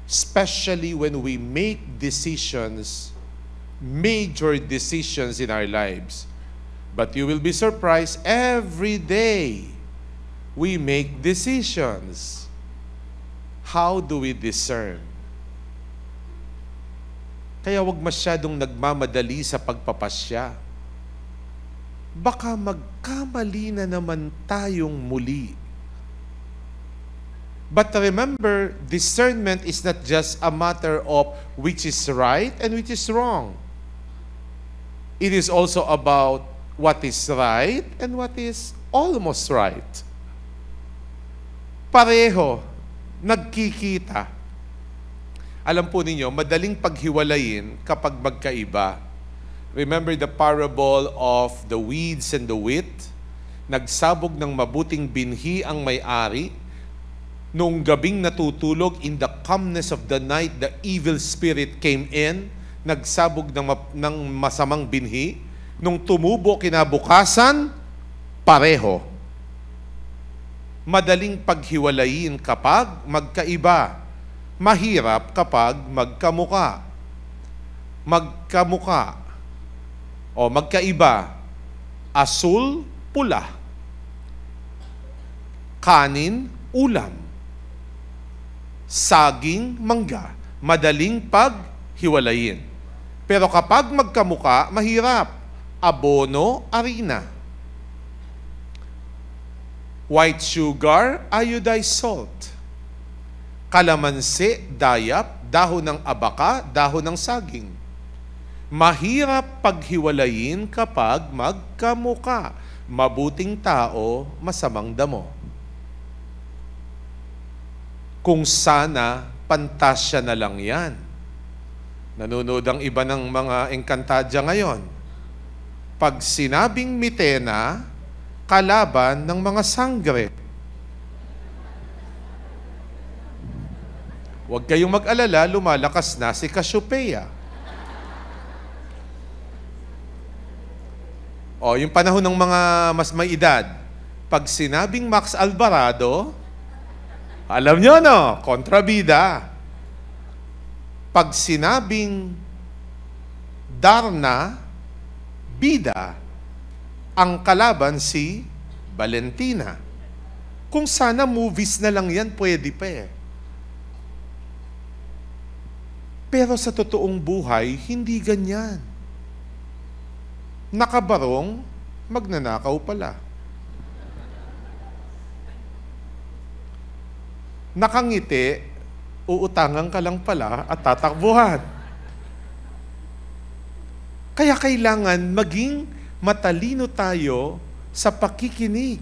Speaker 16: Especially when we make decisions, major decisions in our lives. But you will be surprised, every day we make decisions. How do we discern? Kaya wag masyadong nagmamadali sa pagpapasya. Baka magkamali na naman tayong muli. But remember, discernment is not just a matter of which is right and which is wrong. It is also about what is right and what is almost right. Pareho, nagkikita. Alam po ninyo, madaling paghiwalayin kapag magkaiba. Remember the parable of the weeds and the wheat? Nagsabog ng mabuting binhi ang may-ari. Noong gabing natutulog, in the calmness of the night, the evil spirit came in, nagsabog ng masamang binhi. Nung tumubo kinabukasan, pareho. Madaling paghiwalayin kapag magkaiba. Mahirap kapag magkamuka. Magkamuka. O magkaiba. Asul, pula. Kanin, ulam. Saging, mangga. Madaling paghiwalayin. Pero kapag magkamuka, mahirap. Abono, harina. White sugar, iodized salt. Kalamansi, dayap, dahon ng abaka, dahon ng saging. Mahirap paghiwalayin kapag magkamuka. Mabuting tao, masamang damo. Kung sana, pantasya na lang yan. Nanonood ang iba ng mga Encantadia ngayon. Pag sinabing mitena, kalaban ng mga sangre. Huwag kayong mag-alala, lumalakas na si Cassiopeia. O, yung panahon ng mga mas may edad, pag sinabing Max Alvarado, alam nyo no, kontrabida. Pag sinabing Darna, bida, ang kalaban si Valentina. Kung sana movies na lang yan, pwede pa eh. Pero sa totoong buhay, hindi ganyan. Nakabarong, magnanakaw pala. Nakangiti, uutangan ka lang pala at tatakbuhan. Kaya kailangan maging matalino tayo sa pakikinig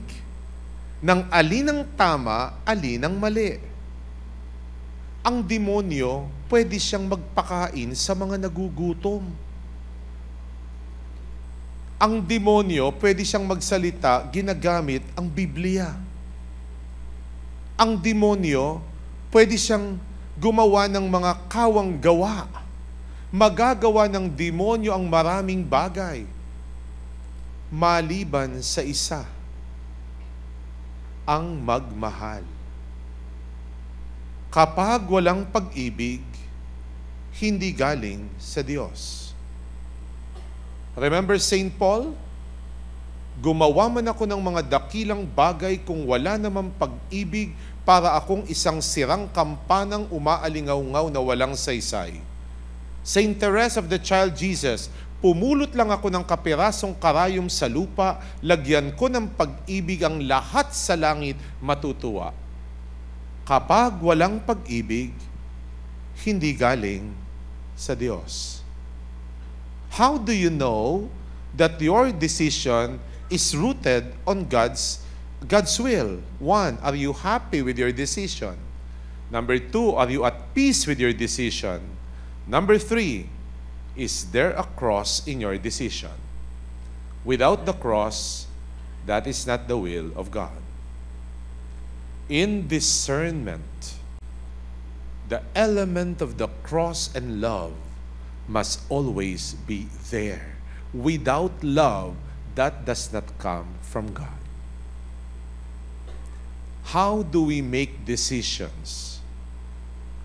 Speaker 16: ng alin ang tama, alin ang mali. Ang demonyo, pwede siyang magpakain sa mga nagugutom. Ang demonyo, pwede siyang magsalita, ginagamit ang Biblia. Ang demonyo, pwede siyang gumawa ng mga kawang gawa. Magagawa ng demonyo ang maraming bagay. Maliban sa isa, ang magmahal. Kapag walang pag-ibig, hindi galing sa Diyos. Remember St. Paul? Gumawa man ako ng mga dakilang bagay kung wala namang pag-ibig, para akong isang sirang kampanang umaalingaw-ngaw na walang saysay. Saint Teresa of the Child Jesus, pumulot lang ako ng kapirasong karayom sa lupa, lagyan ko ng pag-ibig ang lahat sa langit matutuwa. Kapag walang pag-ibig, hindi galing sa Diyos. How do you know that your decision is rooted on God's will? 1, are you happy with your decision? Number 2, are you at peace with your decision? Number 3, is there a cross in your decision? Without the cross, that is not the will of God. In discernment, the element of the cross and love must always be there. Without love, that does not come from God. How do we make decisions?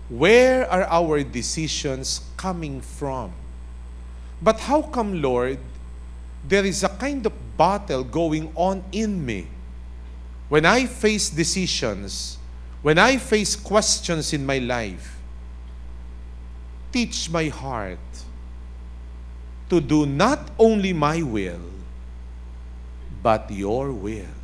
Speaker 16: Where are our decisions coming from? But how come, Lord, there is a kind of battle going on in me? When I face decisions, when I face questions in my life, teach my heart to do not only my will, but your will.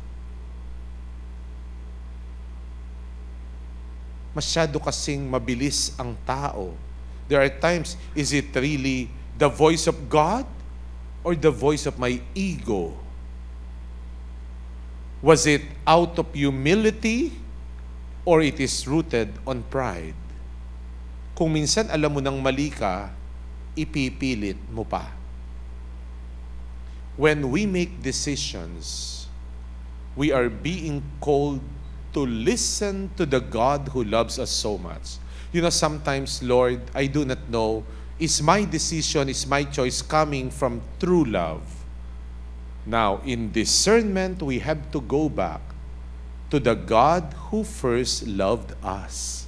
Speaker 16: Masyado kasing mabilis ang tao. There are times, is it really the voice of God or the voice of my ego? Was it out of humility or it is rooted on pride? Kung minsan alam mo nang mali ka, ipipilit mo pa. When we make decisions, we are being called to listen to the God who loves us so much. You know, sometimes, Lord, I do not know, is my decision, is my choice coming from true love? Now, in discernment, we have to go back to the God who first loved us.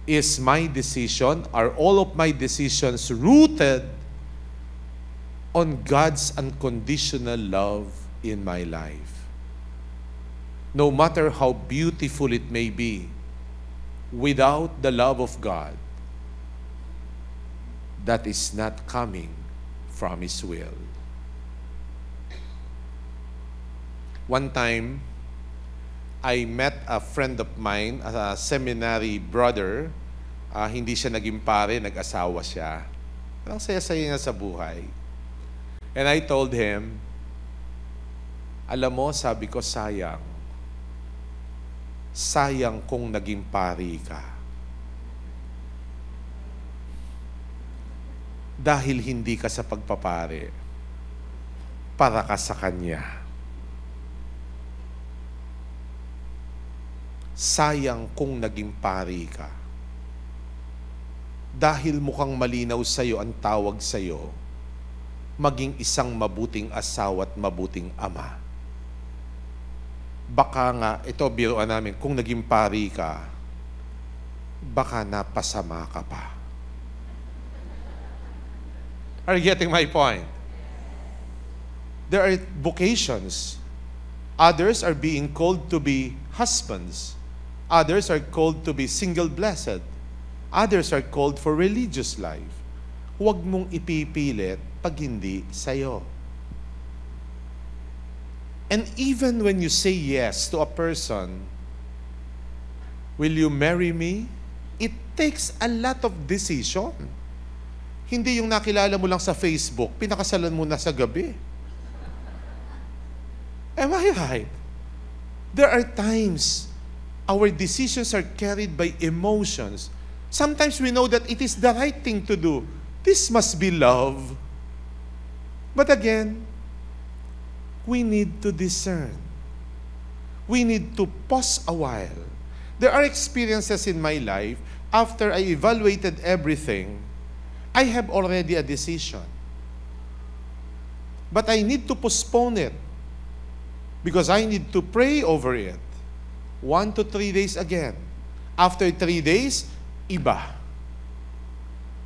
Speaker 16: Is my decision, are all of my decisions rooted on God's unconditional love in my life? No matter how beautiful it may be, without the love of God, that is not coming from His will. One time, I met a friend of mine, a seminary brother. Hindi siya naging pare, nag-asawa siya. Ang saya-saya niya sa buhay. And I told him, alam mo, sabi ko, sayang kung naging pari ka. Dahil hindi ka sa pagpapare, para ka sa Kanya. Sayang kung naging pari ka. Dahil mukhang malinaw sa'yo ang tawag sa'yo, maging isang mabuting asawa at mabuting ama. Baka nga, ito biruan namin, kung naging pari ka, baka napasama ka pa. Are you getting my point? There are vocations. Others are being called to be husbands. Others are called to be single blessed. Others are called for religious life. Huwag mong ipipilit pag hindi sa'yo. And even when you say yes to a person, will you marry me? It takes a lot of decision. Hindi yung nakilala mo lang sa Facebook, pinakasalan mo na sa gabi. Am I right? There are times Our decisions are carried by emotions. Sometimes we know that it is the right thing to do. This must be love. But again, we need to discern. We need to pause a while. There are experiences in my life, after I evaluated everything, I have already a decision. But I need to postpone it because I need to pray over it. 1 to 3 days again. After 3 days, iba.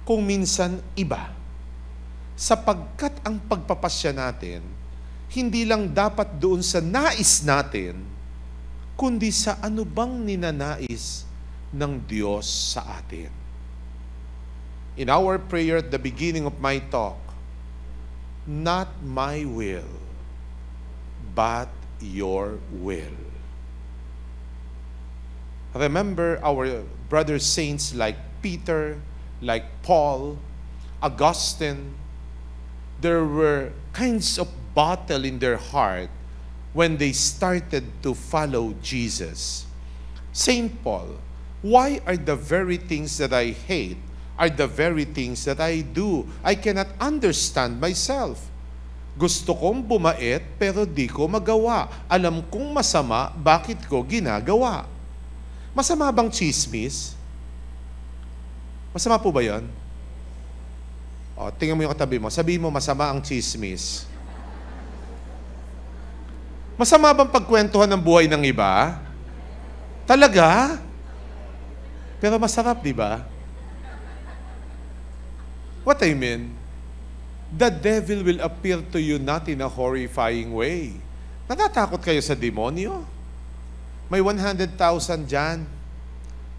Speaker 16: Kung minsan, iba. Sapagkat ang pagpapasya natin, hindi lang dapat doon sa nais natin, kundi sa ano bang ninanais ng Diyos sa atin. In our prayer at the beginning of my talk, not my will, but your will. Remember our brother saints like Peter, like Paul, Augustine. There were kinds of battle in their heart when they started to follow Jesus. Saint Paul, why are the very things that I hate are the very things that I do? I cannot understand myself. Gusto kong bumait pero di ko magawa. Alam kong masama, bakit ko ginagawa? Masama bang chismis? Masama po ba yun? O, tingnan mo yung katabi mo. Sabihin mo, masama ang chismis. Masama bang pagkwentuhan ng buhay ng iba? Talaga? Pero masarap, di ba? What I mean, the devil will appear to you not in a horrifying way. Natatakot kayo sa demonyo? May 100,000 dyan.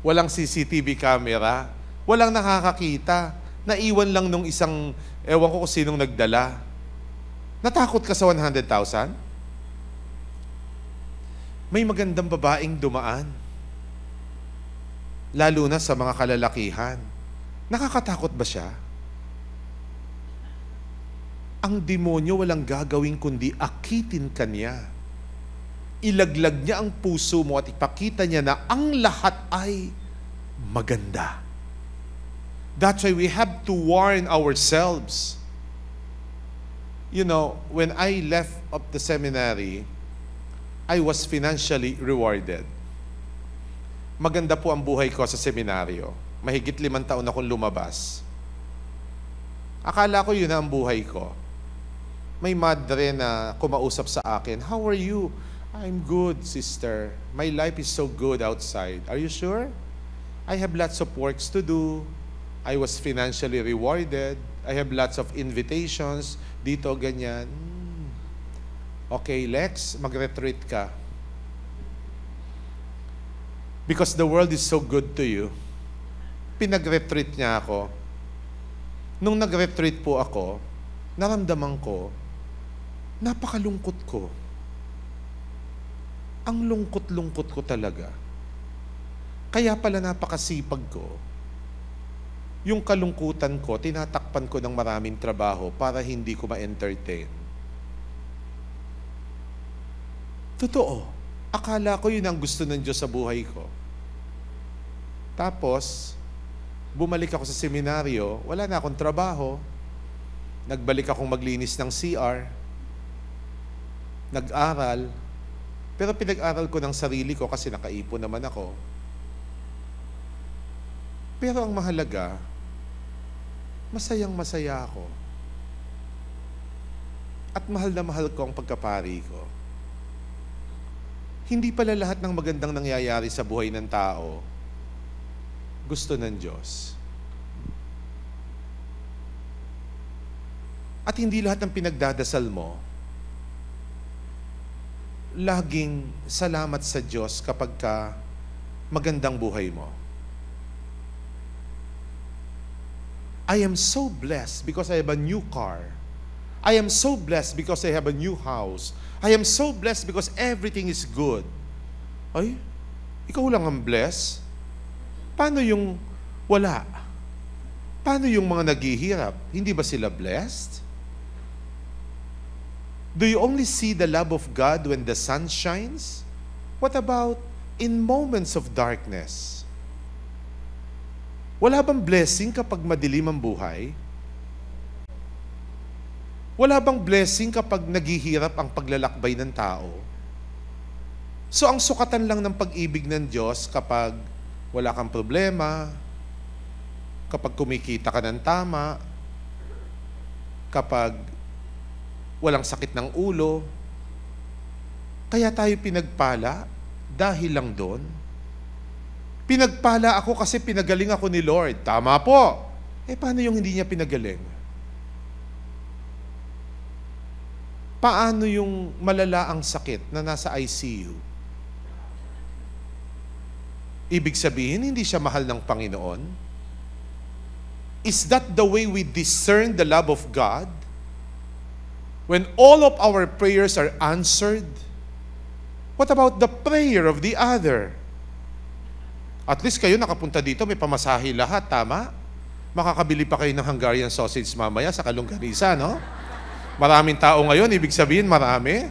Speaker 16: Walang CCTV camera. Walang nakakakita. Naiwan lang nung isang, ewan ko kung sinong nagdala. Natakot ka sa 100,000? May magandang babaeng dumaan. Lalo na sa mga kalalakihan. Nakakatakot ba siya? Ang demonyo walang gagawin kundi akitin ka niya. Ilaglag niya ang puso mo at ipakita niya na ang lahat ay maganda. That's why we have to warn ourselves. You know, when I left of the seminary, I was financially rewarded. Maganda po ang buhay ko sa seminaryo. Mahigit 5 taon akong lumabas. Akala ko yun na ang buhay ko. May madre na kumausap sa akin, "How are you?" "I'm good, sister. My life is so good outside." "Are you sure?" "I have lots of works to do. I was financially rewarded. I have lots of invitations. Dito, ganyan." "Okay, Lex, mag-retreat ka. Because the world is so good to you." Pinag-retreat niya ako. Nung nag-retreat po ako, naramdaman ko, napakalungkot ko. Ang lungkot-lungkot ko talaga. Kaya pala napakasipag ko. Yung kalungkutan ko, tinatakpan ko ng maraming trabaho para hindi ko ma-entertain. Totoo. Akala ko yun ang gusto ng Diyos sa buhay ko. Tapos, bumalik ako sa seminaryo, wala na akong trabaho. Nagbalik akong maglinis ng CR. Nag-aral. Pero pinag-aral ko ng sarili ko kasi nakaipon naman ako. Pero ang mahalaga, masayang-masaya ako. At mahal na mahal ko ang pagkapari ko. Hindi pala lahat ng magandang nangyayari sa buhay ng tao gusto ng Diyos. At hindi lahat ng pinagdadasal mo laging salamat sa Diyos kapag ka magandang buhay mo. I am so blessed because I have a new car. I am so blessed because I have a new house. I am so blessed because everything is good. Ay, ikaw lang ang blessed? Paano yung wala? Paano yung mga naghihirap? Hindi ba sila blessed? Do you only see the love of God when the sun shines? What about in moments of darkness, wala bang blessing kapag madilim ang buhay? Wala bang blessing kapag naghihirap ang paglalakbay ng tao? So ang sukatan lang ng pag-ibig ng Diyos kapag wala kang problema, kapag kumikita ka ng tama, kapag walang sakit ng ulo. Kaya tayo pinagpala dahil lang doon. Pinagpala ako kasi pinagaling ako ni Lord. Tama po. Paano yung hindi niya pinagaling? Paano yung malala ang sakit na nasa ICU? Ibig sabihin, hindi siya mahal ng Panginoon? Is that the way we discern the love of God? When all of our prayers are answered? What about the prayer of the other? At least kayo nakapunta dito, may pamasahe lahat, tama? Makakabili pa kayo ng Hungarian sausage mamaya sa Kalungganisa, no? Maraming tao ngayon, ibig sabihin marami.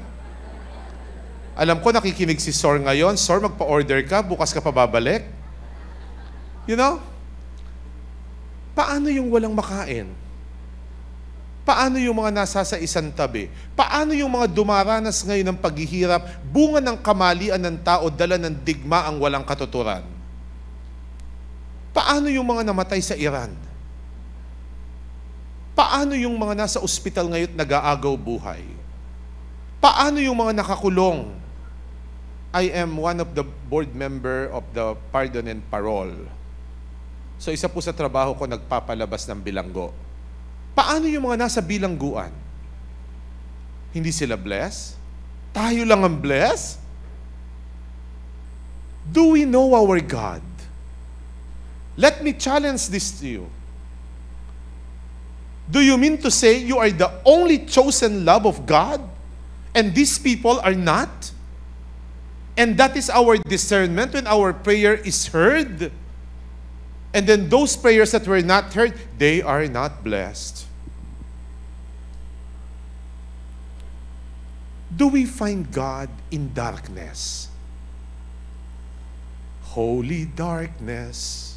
Speaker 16: Alam ko nakikinig si Sor ngayon. Sor, magpa-order ka, bukas ka pa babalik. You know? Paano yung walang makain? Paano yung mga nasa sa isang tabi? Paano yung mga dumaranas ngayon ng paghihirap, bunga ng kamalian ng tao, dala ng digma ang walang katuturan? Paano yung mga namatay sa Iran? Paano yung mga nasa ospital ngayon nag-aagaw buhay? Paano yung mga nakakulong? I am one of the board member of the Pardon and Parole. So isa po sa trabaho ko, nagpapalabas ng bilanggo. Paano yung mga nasa bilangguan? Hindi sila blessed? Tayo lang ang blessed? Do we know our God? Let me challenge this to you. Do you mean to say you are the only chosen love of God? And these people are not? And that is our discernment when our prayer is heard. And then those prayers that were not heard, they are not blessed. Do we find God in darkness? Holy darkness,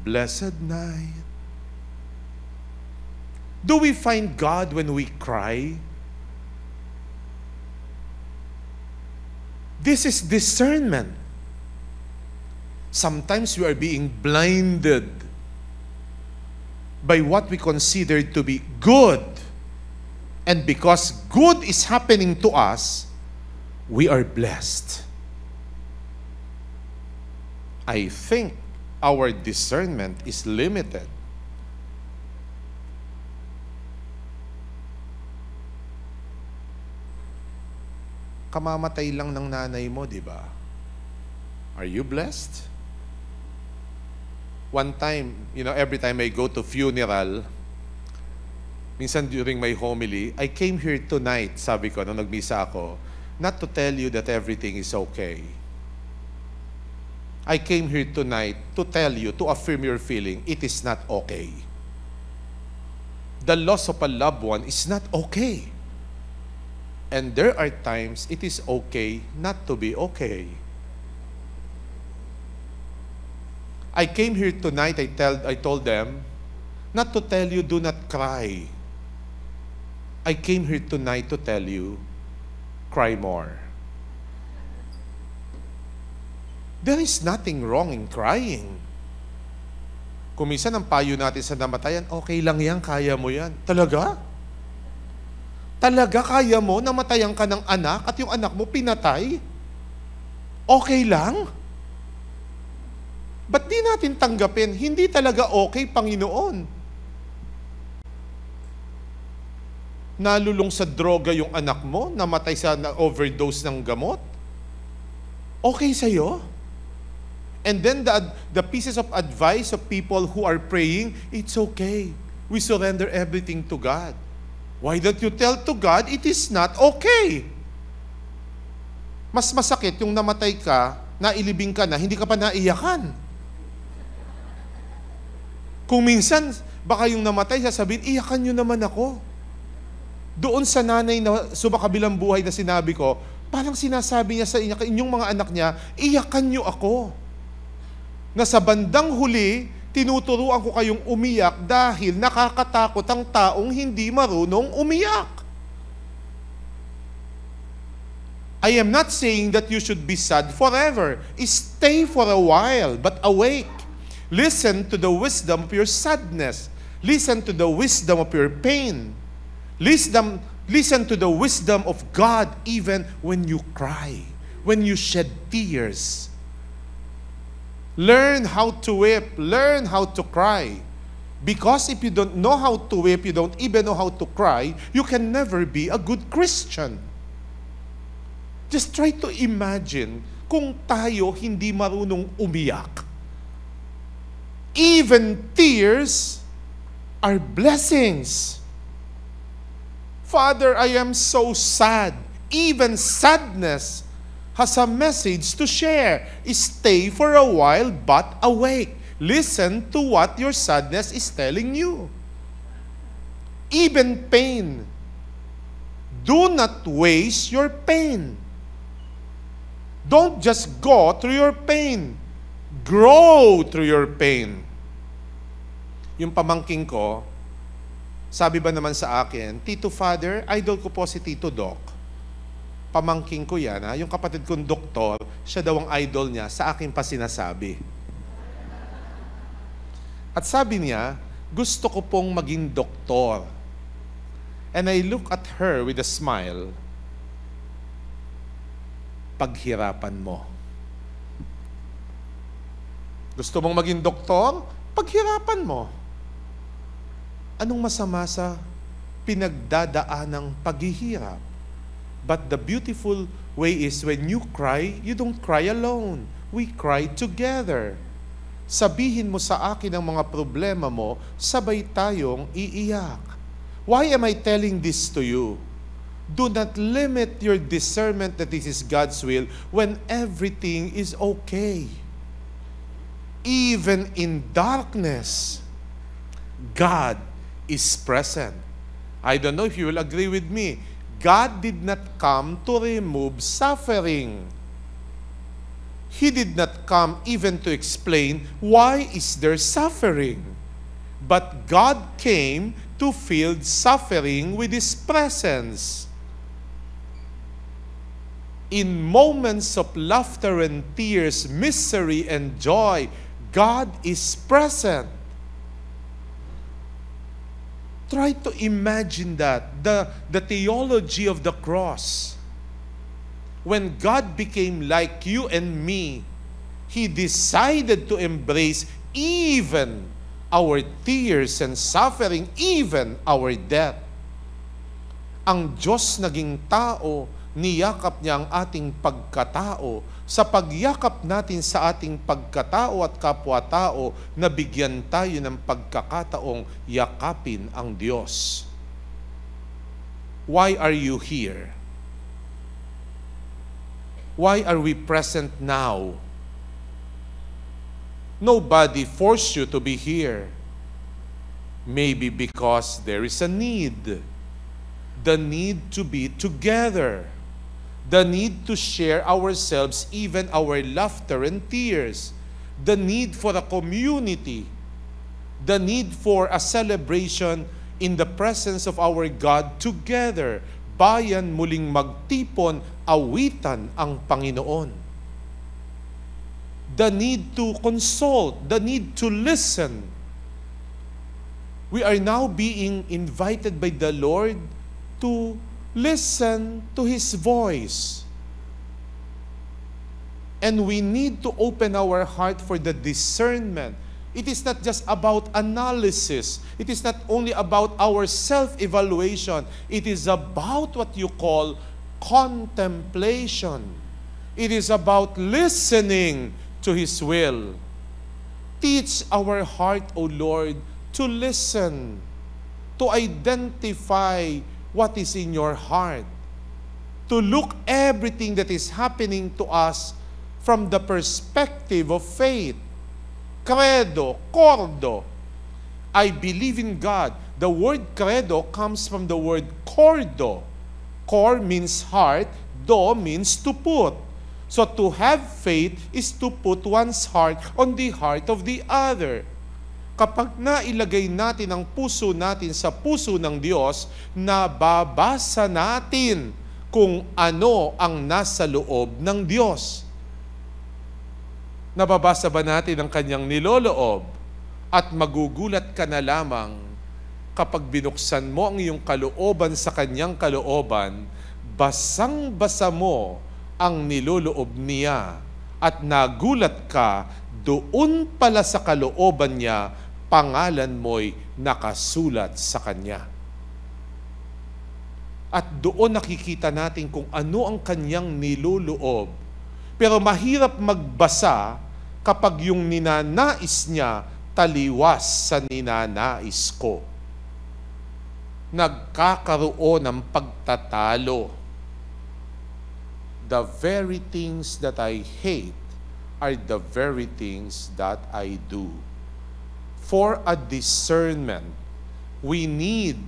Speaker 16: blessed night. Do we find God when we cry? This is discernment. Sometimes we are being blinded by what we consider to be good. And because good is happening to us, we are blessed. I think our discernment is limited. Kamamatay lang ng nanay mo, di ba? Are you blessed? One time, every time I go to funeral, minsan during my homily, I came here tonight, sabi ko, nung nagmisa ako, not to tell you that everything is okay. I came here tonight to tell you, to affirm your feeling, it is not okay. The loss of a loved one is not okay. And there are times it is okay not to be okay. I came here tonight, I told them, not to tell you, do not cry. I came here tonight to tell you, cry more. There is nothing wrong in crying. Kung minsan ang payo natin sa namatayan, okay lang yan, kaya mo yan. Talaga? Talaga kaya mo, namatayan ka ng anak at yung anak mo pinatay? Okay lang? Ba't di natin tanggapin? Hindi talaga okay, Panginoon. Nalulong sa droga yung anak mo, namatay sa overdose ng gamot? Okay sa'yo? And then the pieces of advice of people who are praying, it's okay. We surrender everything to God. Why don't you tell to God, it is not okay? Mas masakit yung namatay ka, nailibing ka na, hindi ka pa naiyakan. Kung minsan, baka yung namatay, sasabihin, iyakan nyo naman ako. Doon sa nanay na subakabilang buhay na sinabi ko, Parang sinasabi niya sa inyong mga anak niya, iyakan niyo ako. Na sa bandang huli, tinuturuan ko kayong umiyak dahil nakakatakot ang taong hindi marunong umiyak. I am not saying that you should be sad forever. Stay for a while, but awake. Listen to the wisdom of your sadness. Listen to the wisdom of your pain. Listen to the wisdom of God even when you cry, when you shed tears. Learn how to weep. Learn how to cry. Because if you don't know how to weep, you don't even know how to cry, you can never be a good Christian. Just try to imagine kung tayo hindi marunong umiyak. Even tears are blessings. Father, I am so sad. Even sadness has a message to share. Stay for a while, but awake. Listen to what your sadness is telling you. Even pain. Do not waste your pain. Don't just go through your pain. Grow through your pain. Yung pamangking ko, sabi ba naman sa akin, Tito Father, idol ko po si Tito Doc. Pamangking ko yan, ha? Yung kapatid kong doktor, siya daw ang idol niya, sa akin pa sinasabi. At sabi niya, gusto ko pong maging doktor. And I look at her with a smile. Paghirapan mo. Gusto mong maging doktor? Paghirapan mo. Anong masama sa pinagdadaanang paghihirap? But the beautiful way is when you cry, you don't cry alone. We cry together. Sabihin mo sa akin ang mga problema mo, sabay tayong iiyak. Why am I telling this to you? Do not limit your discernment that this is God's will when everything is okay. Even in darkness, God is present. I don't know if you will agree with me. God did not come to remove suffering. He did not come even to explain why is there suffering. But God came to fill suffering with His presence. In moments of laughter and tears, misery and joy, God is present. Try to imagine that, the theology of the cross. When God became like you and me, He decided to embrace even our tears and suffering, even our death. Ang Diyos naging tao, niyakap niya ang ating pagkatao. Sa pagyakap natin sa ating pagkatao at kapwa-tao, nabigyan tayo ng pagkakataong yakapin ang Diyos. Why are you here? Why are we present now? Nobody forced you to be here. Maybe because there is a need. The need to be together. The need to share ourselves, even our laughter and tears. The need for a community. The need for a celebration in the presence of our God together. Bayan muling magtipon, awitan ang Panginoon. The need to consult, the need to listen. We are now being invited by the Lord to listen to His voice. And we need to open our heart for the discernment. It is not just about analysis. It is not only about our self-evaluation. It is about what you call contemplation. It is about listening to His will. Teach our heart, O Lord, to listen, to identify what is in your heart, to look everything that is happening to us from the perspective of faith. Credo, cordo. I believe in God. The word credo comes from the word cordo. Cor means heart, Do means to put. So to have faith is to put one's heart on the heart of the other. Kapag nailagay natin ang puso natin sa puso ng Diyos, nababasa natin kung ano ang nasa loob ng Diyos. Nababasa ba natin ang kanyang niloloob? At magugulat ka na lamang kapag binuksan mo ang iyong kalooban sa kanyang kalooban, basang-basa mo ang niloloob niya at nagulat ka, doon pala sa kalooban niya, pangalan mo'y nakasulat sa kanya. At doon nakikita natin kung ano ang kanyang niloloob. Pero mahirap magbasa kapag yung ninanais niya taliwas sa ninanais ko. Nagkakaroon ng pagtatalo. The very things that I hate are the very things that I do. For a discernment, we need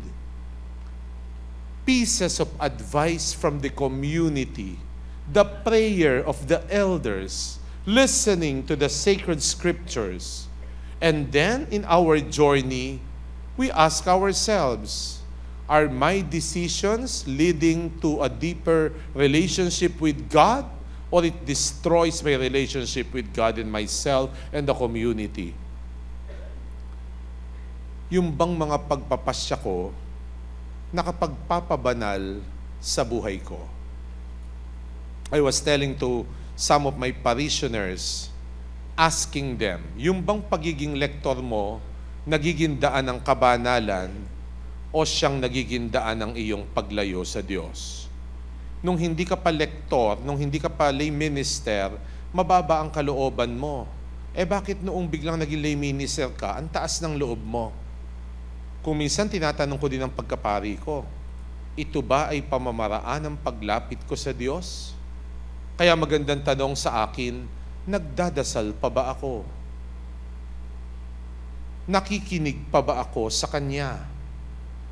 Speaker 16: pieces of advice from the community, the prayer of the elders, listening to the sacred scriptures. And then in our journey, we ask ourselves, are my decisions leading to a deeper relationship with God, or it destroys my relationship with God and myself and the community? Yung bang mga pagpapasya ko nakapagpapabanal sa buhay ko? I was telling to some of my parishioners, asking them, yung bang pagiging lektor mo nagiging daan ng kabanalan o siyang nagiging daan ng iyong paglayo sa Diyos? Nung hindi ka pa lektor, nung hindi ka pa lay minister, mababa ang kalooban mo. Bakit noong biglang naging lay minister ka, ang taas ng loob mo? Kung minsan tinatanong ko din ang pagkapari ko, ito ba ay pamamaraan ng paglapit ko sa Diyos? Kaya magandang tanong sa akin, nagdadasal pa ba ako? Nakikinig pa ba ako sa Kanya?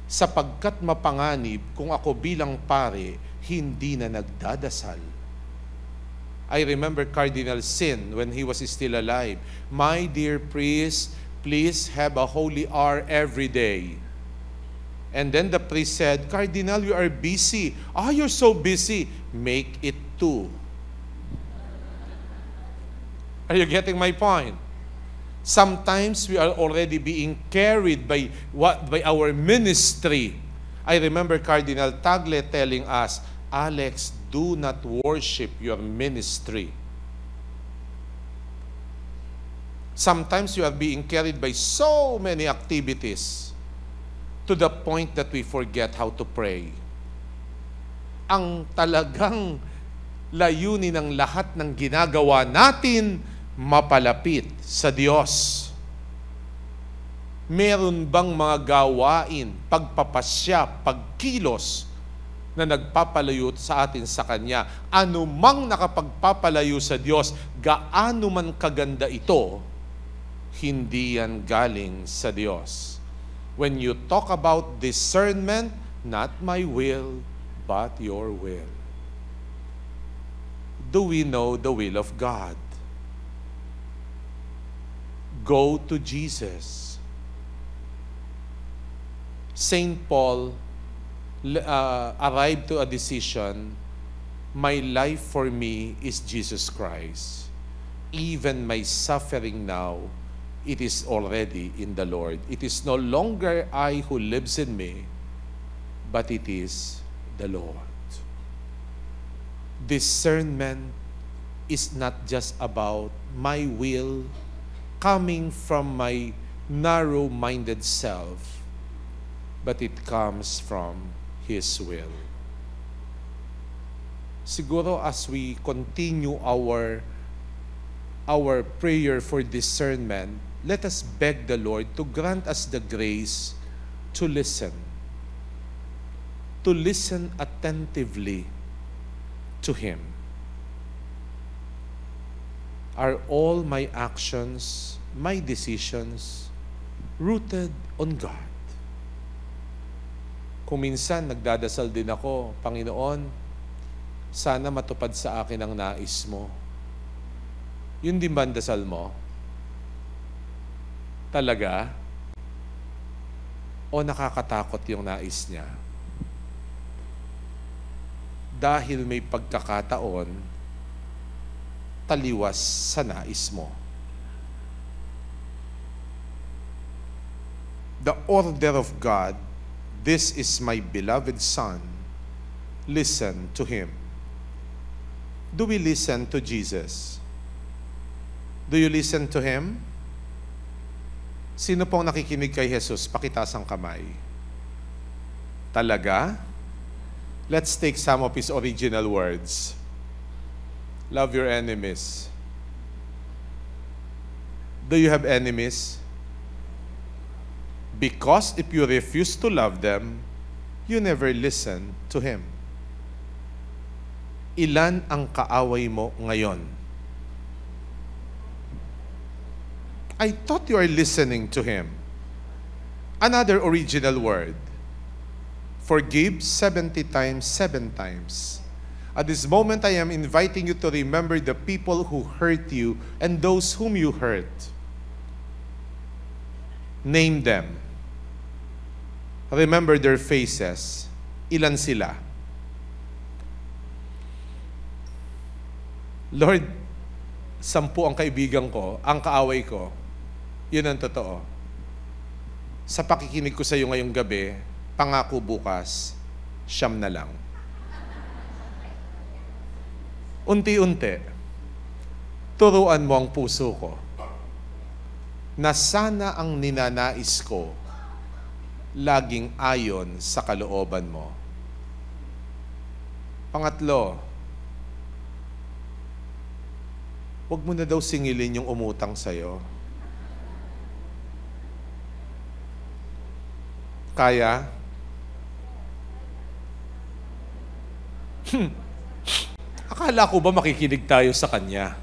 Speaker 16: Sapagkat mapanganib kung ako bilang pare, hindi na nagdadasal. I remember Cardinal Sin when he was still alive. My dear priest, please have a holy hour every day. And then the priest said, Cardinal, you are busy. You're so busy. Make it 2. Are you getting my point? Sometimes we are already being carried by our ministry. I remember Cardinal Tagle telling us, Alex, do not worship your ministry. Sometimes you are being carried by so many activities to the point that we forget how to pray. Ang talagang layunin ng lahat ng ginagawa natin, mapalapit sa Diyos. Meron bang mga gawain, pagpapasya, pagkilos na nagpapalayo sa atin sa Kanya? Ano mang nakapagpapalayo sa Diyos, gaano man kaganda ito, hindi yan galing sa Diyos. When you talk about discernment, not my will, but your will. Do we know the will of God? Go to Jesus. Saint Paul arrived to a decision, my life for me is Jesus Christ. Even my suffering now, it is already in the Lord. It is no longer I who lives in me, but it is the Lord. Discernment is not just about my will coming from my narrow-minded self, but it comes from His will. Siguro as we continue our prayer for discernment, let us beg the Lord to grant us the grace to listen attentively to Him. Are all my actions, my decisions, rooted on God? Kung minsan nagdadasal din ako, Panginoon, sana matupad sa akin ang nais mo. Yun din ba ang dasal mo? Talaga? O nakakatakot yung nais niya? Dahil may pagkakataon, taliwas sa nais mo. The order of God, this is my beloved Son, listen to Him. Do we listen to Jesus? Do you listen to Him? Sino pong nakikinig kay Jesus? Pakitaas ang kamay. Talaga? Let's take some of His original words. Love your enemies. Do you have enemies? Because if you refuse to love them, you never listen to Him. Ilan ang kaaway mo ngayon? I thought you are listening to Him. Another original word. Forgive 70 times, 7 times. At this moment, I am inviting you to remember the people who hurt you and those whom you hurt. Name them. Remember their faces. Ilan sila? Lord, 10 ang kaibigan ko, ang kaaway ko. Yun ang totoo. Sa pakikinig ko sa iyo ngayong gabi, pangako bukas, 9 na lang. Unti-unti, turuan mo ang puso ko na sana ang ninanais ko laging ayon sa kalooban mo. Pangatlo, huwag mo na daw singilin yung umutang sa'yo. Kaya? Akala ko ba makikinig tayo sa Kanya?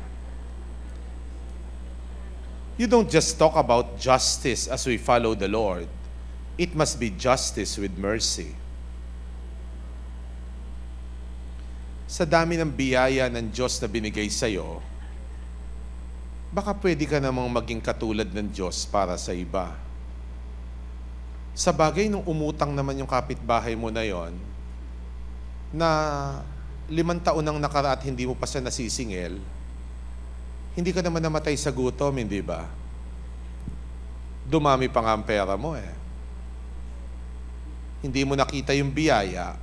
Speaker 16: You don't just talk about justice as we follow the Lord. It must be justice with mercy. Sa dami ng biyaya ng Diyos na binigay sa'yo, baka pwede ka namang maging katulad ng Diyos para sa iba. Sa bagay nung umutang naman yung kapitbahay mo na yon, na 5 taon nang nakara at hindi mo pa siya nasisingil, hindi ka naman namatay sa gutom, hindi ba? Dumami pa nga ang pera mo eh. Hindi mo nakita yung biyaya,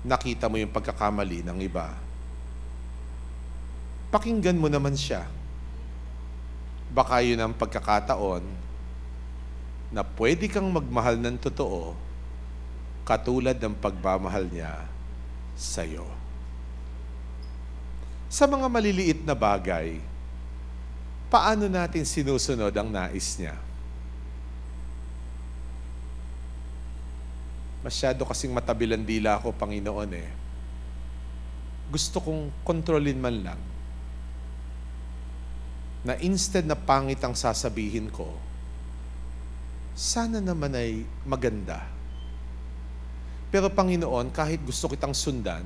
Speaker 16: nakita mo yung pagkakamali ng iba. Pakinggan mo naman siya. Baka yun ang pagkakataon na pwede kang magmahal ng totoo katulad ng pagmamahal niya sa'yo. Sa mga maliliit na bagay, paano natin sinusunod ang nais niya? Masyado kasing matabilan dila ako, Panginoon eh. Gusto kong kontrolin man lang na instead na pangit ang sasabihin ko, sana naman ay maganda. Pero Panginoon, kahit gusto kitang sundan,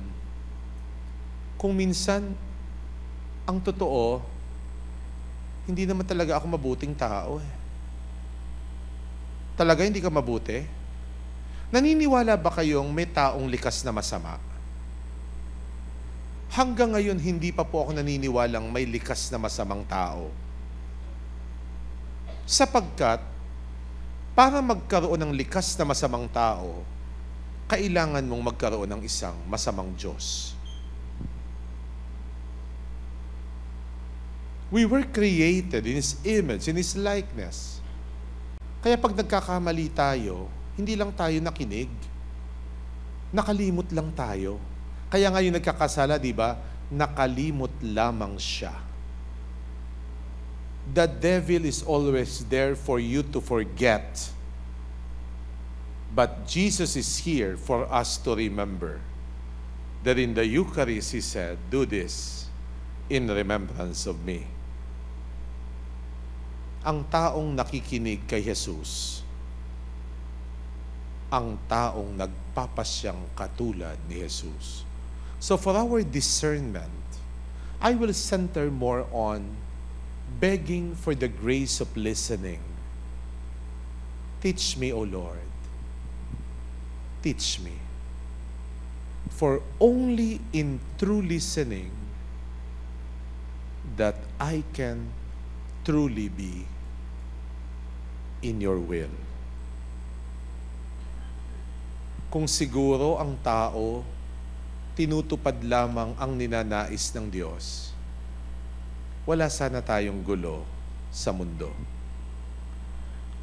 Speaker 16: kung minsan ang totoo, hindi naman talaga ako mabuting tao eh. Talaga hindi ka mabuti? Naniniwala ba kayong may taong likas na masama? Hanggang ngayon, hindi pa po ako naniniwalang may likas na masamang tao. Sapagkat, para magkaroon ng likas na masamang tao, kailangan mong magkaroon ng isang masamang Diyos. We were created in His image, in His likeness. Kaya pag nagkakamali tayo, hindi lang tayo nakinig. Nakalimot lang tayo. Kaya ngayon nagkakasala, di ba? Nakalimot lamang siya. The devil is always there for you to forget. But Jesus is here for us to remember that in the Eucharist, He said, do this in remembrance of me. Ang taong nakikinig kay Jesus, ang taong nagpapasyang katulad ni Jesus. So for our discernment, I will center more on begging for the grace of listening. Teach me, O Lord. Teach me. For only in true listening that I can truly be in your will. Kung siguro ang tao tinutupad lamang ang ninanais ng Diyos, wala sana tayong gulo sa mundo.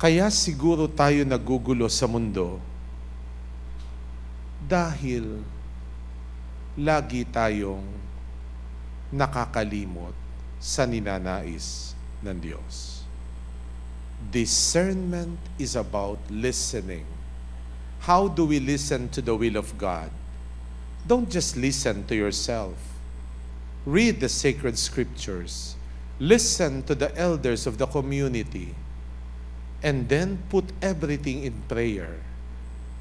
Speaker 16: Kaya siguro tayo nagugulo sa mundo dahil lagi tayong nakakalimot sa ninanais ng Diyos. Discernment is about listening. How do we listen to the will of God? Don't just listen to yourself. Read the sacred scriptures. Listen to the elders of the community. And then put everything in prayer.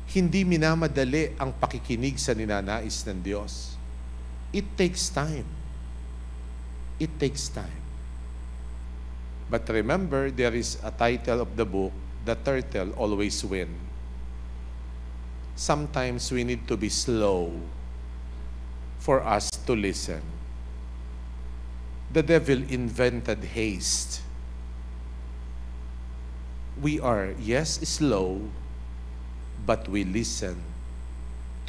Speaker 16: Hindi minamadali ang pakikinig sa ninanais ng Diyos. It takes time. It takes time. But remember, there is a title of the book, The Turtle Always Wins. Sometimes we need to be slow for us to listen. The devil invented haste. We are, yes, slow, but we listen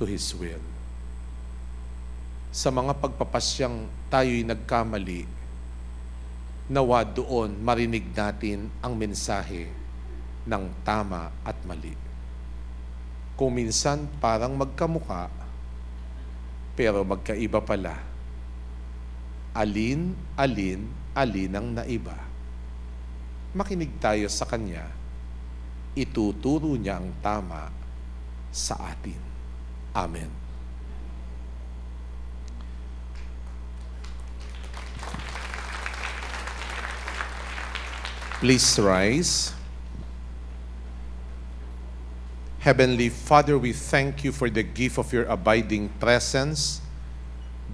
Speaker 16: to His will. Sa mga pagpapasyang tayo'y nagkamali, nawa doon marinig natin ang mensahe ng tama at mali. Kung minsan parang magkamuka, pero magkaiba pala. Alin ang naiba. Makinig tayo sa Kanya, ituturo niya ang tama sa atin. Amen. Please rise. Heavenly Father, we thank you for the gift of your abiding presence.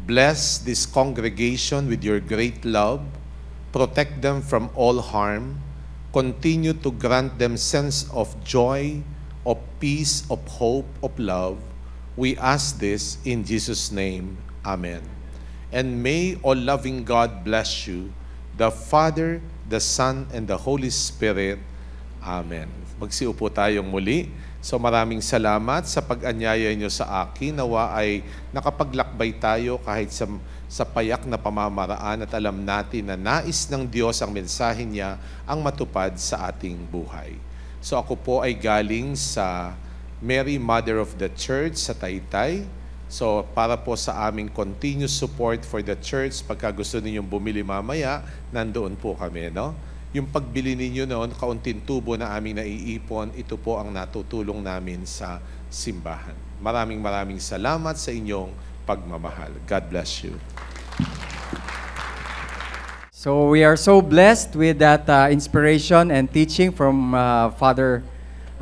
Speaker 16: Bless this congregation with your great love. Protect them from all harm. Continue to grant them sense of joy, of peace, of hope, of love. We ask this in Jesus' name. Amen. And may all-loving God bless you, the Father, the Son, and the Holy Spirit. Amen. Magsiupo tayong muli. So maraming salamat sa pag-anyaya nyo sa akin. Nawa ay nakapaglakbay tayo kahit sa payak na pamamaraan at alam natin na nais ng Diyos ang mensahe niya ang matupad sa ating buhay. So ako po ay galing sa Mary Mother of the Church sa Taytay. So para po sa aming continuous support for the church, pagka gusto ninyong bumili mamaya, nandoon po kami, no? Yung pagbili ninyo noon, kaunting tubo na aming naiipon, ito po ang natutulong namin sa simbahan. Maraming salamat sa inyong pagmamahal. God bless you.
Speaker 2: So we are so blessed with that inspiration and teaching from Father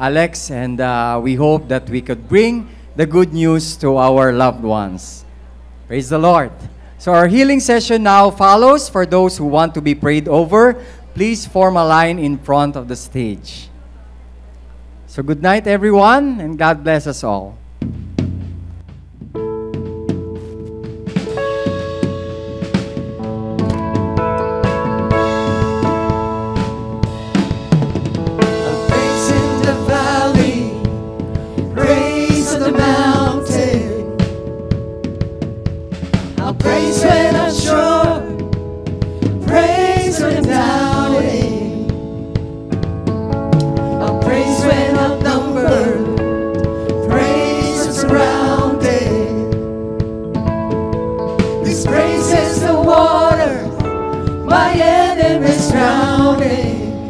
Speaker 2: Alex, and we hope that we could bring the good news to our loved ones. Praise the Lord. So our healing session now follows. For those who want to be prayed over, please form a line in front of the stage. So good night, everyone, and God bless us all.
Speaker 3: Praise in the valley, praise on the mountain. I'll praise when I'm sure, praise when I'm down. My enemies drowning.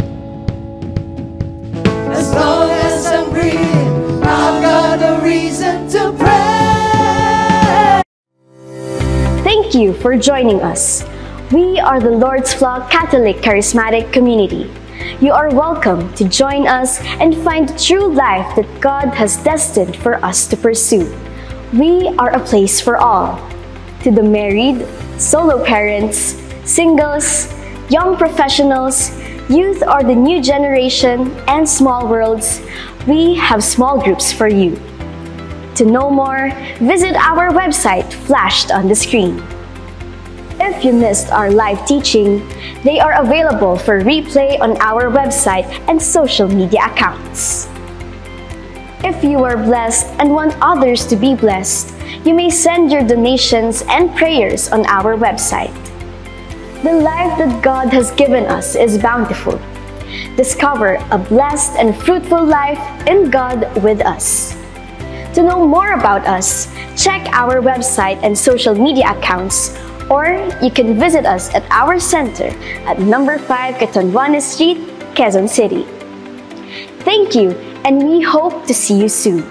Speaker 3: As long as I'm breathing, I've got a reason to pray.
Speaker 17: Thank you for joining us. We are the Lord's Flock Catholic Charismatic Community. You are welcome to join us and find the true life that God has destined for us to pursue. We are a place for all. to the married, solo parents, singles, young professionals, youth or the new generation, and small worlds, we have small groups for you. To know more, visit our website flashed on the screen. If you missed our live teaching, they are available for replay on our website and social media accounts. If you are blessed and want others to be blessed, you may send your donations and prayers on our website. The life that God has given us is bountiful. Discover a blessed and fruitful life in God with us. To know more about us, check our website and social media accounts, or you can visit us at our center at number 5 Catanduanes Street, Quezon City. Thank you, and we hope to see you soon.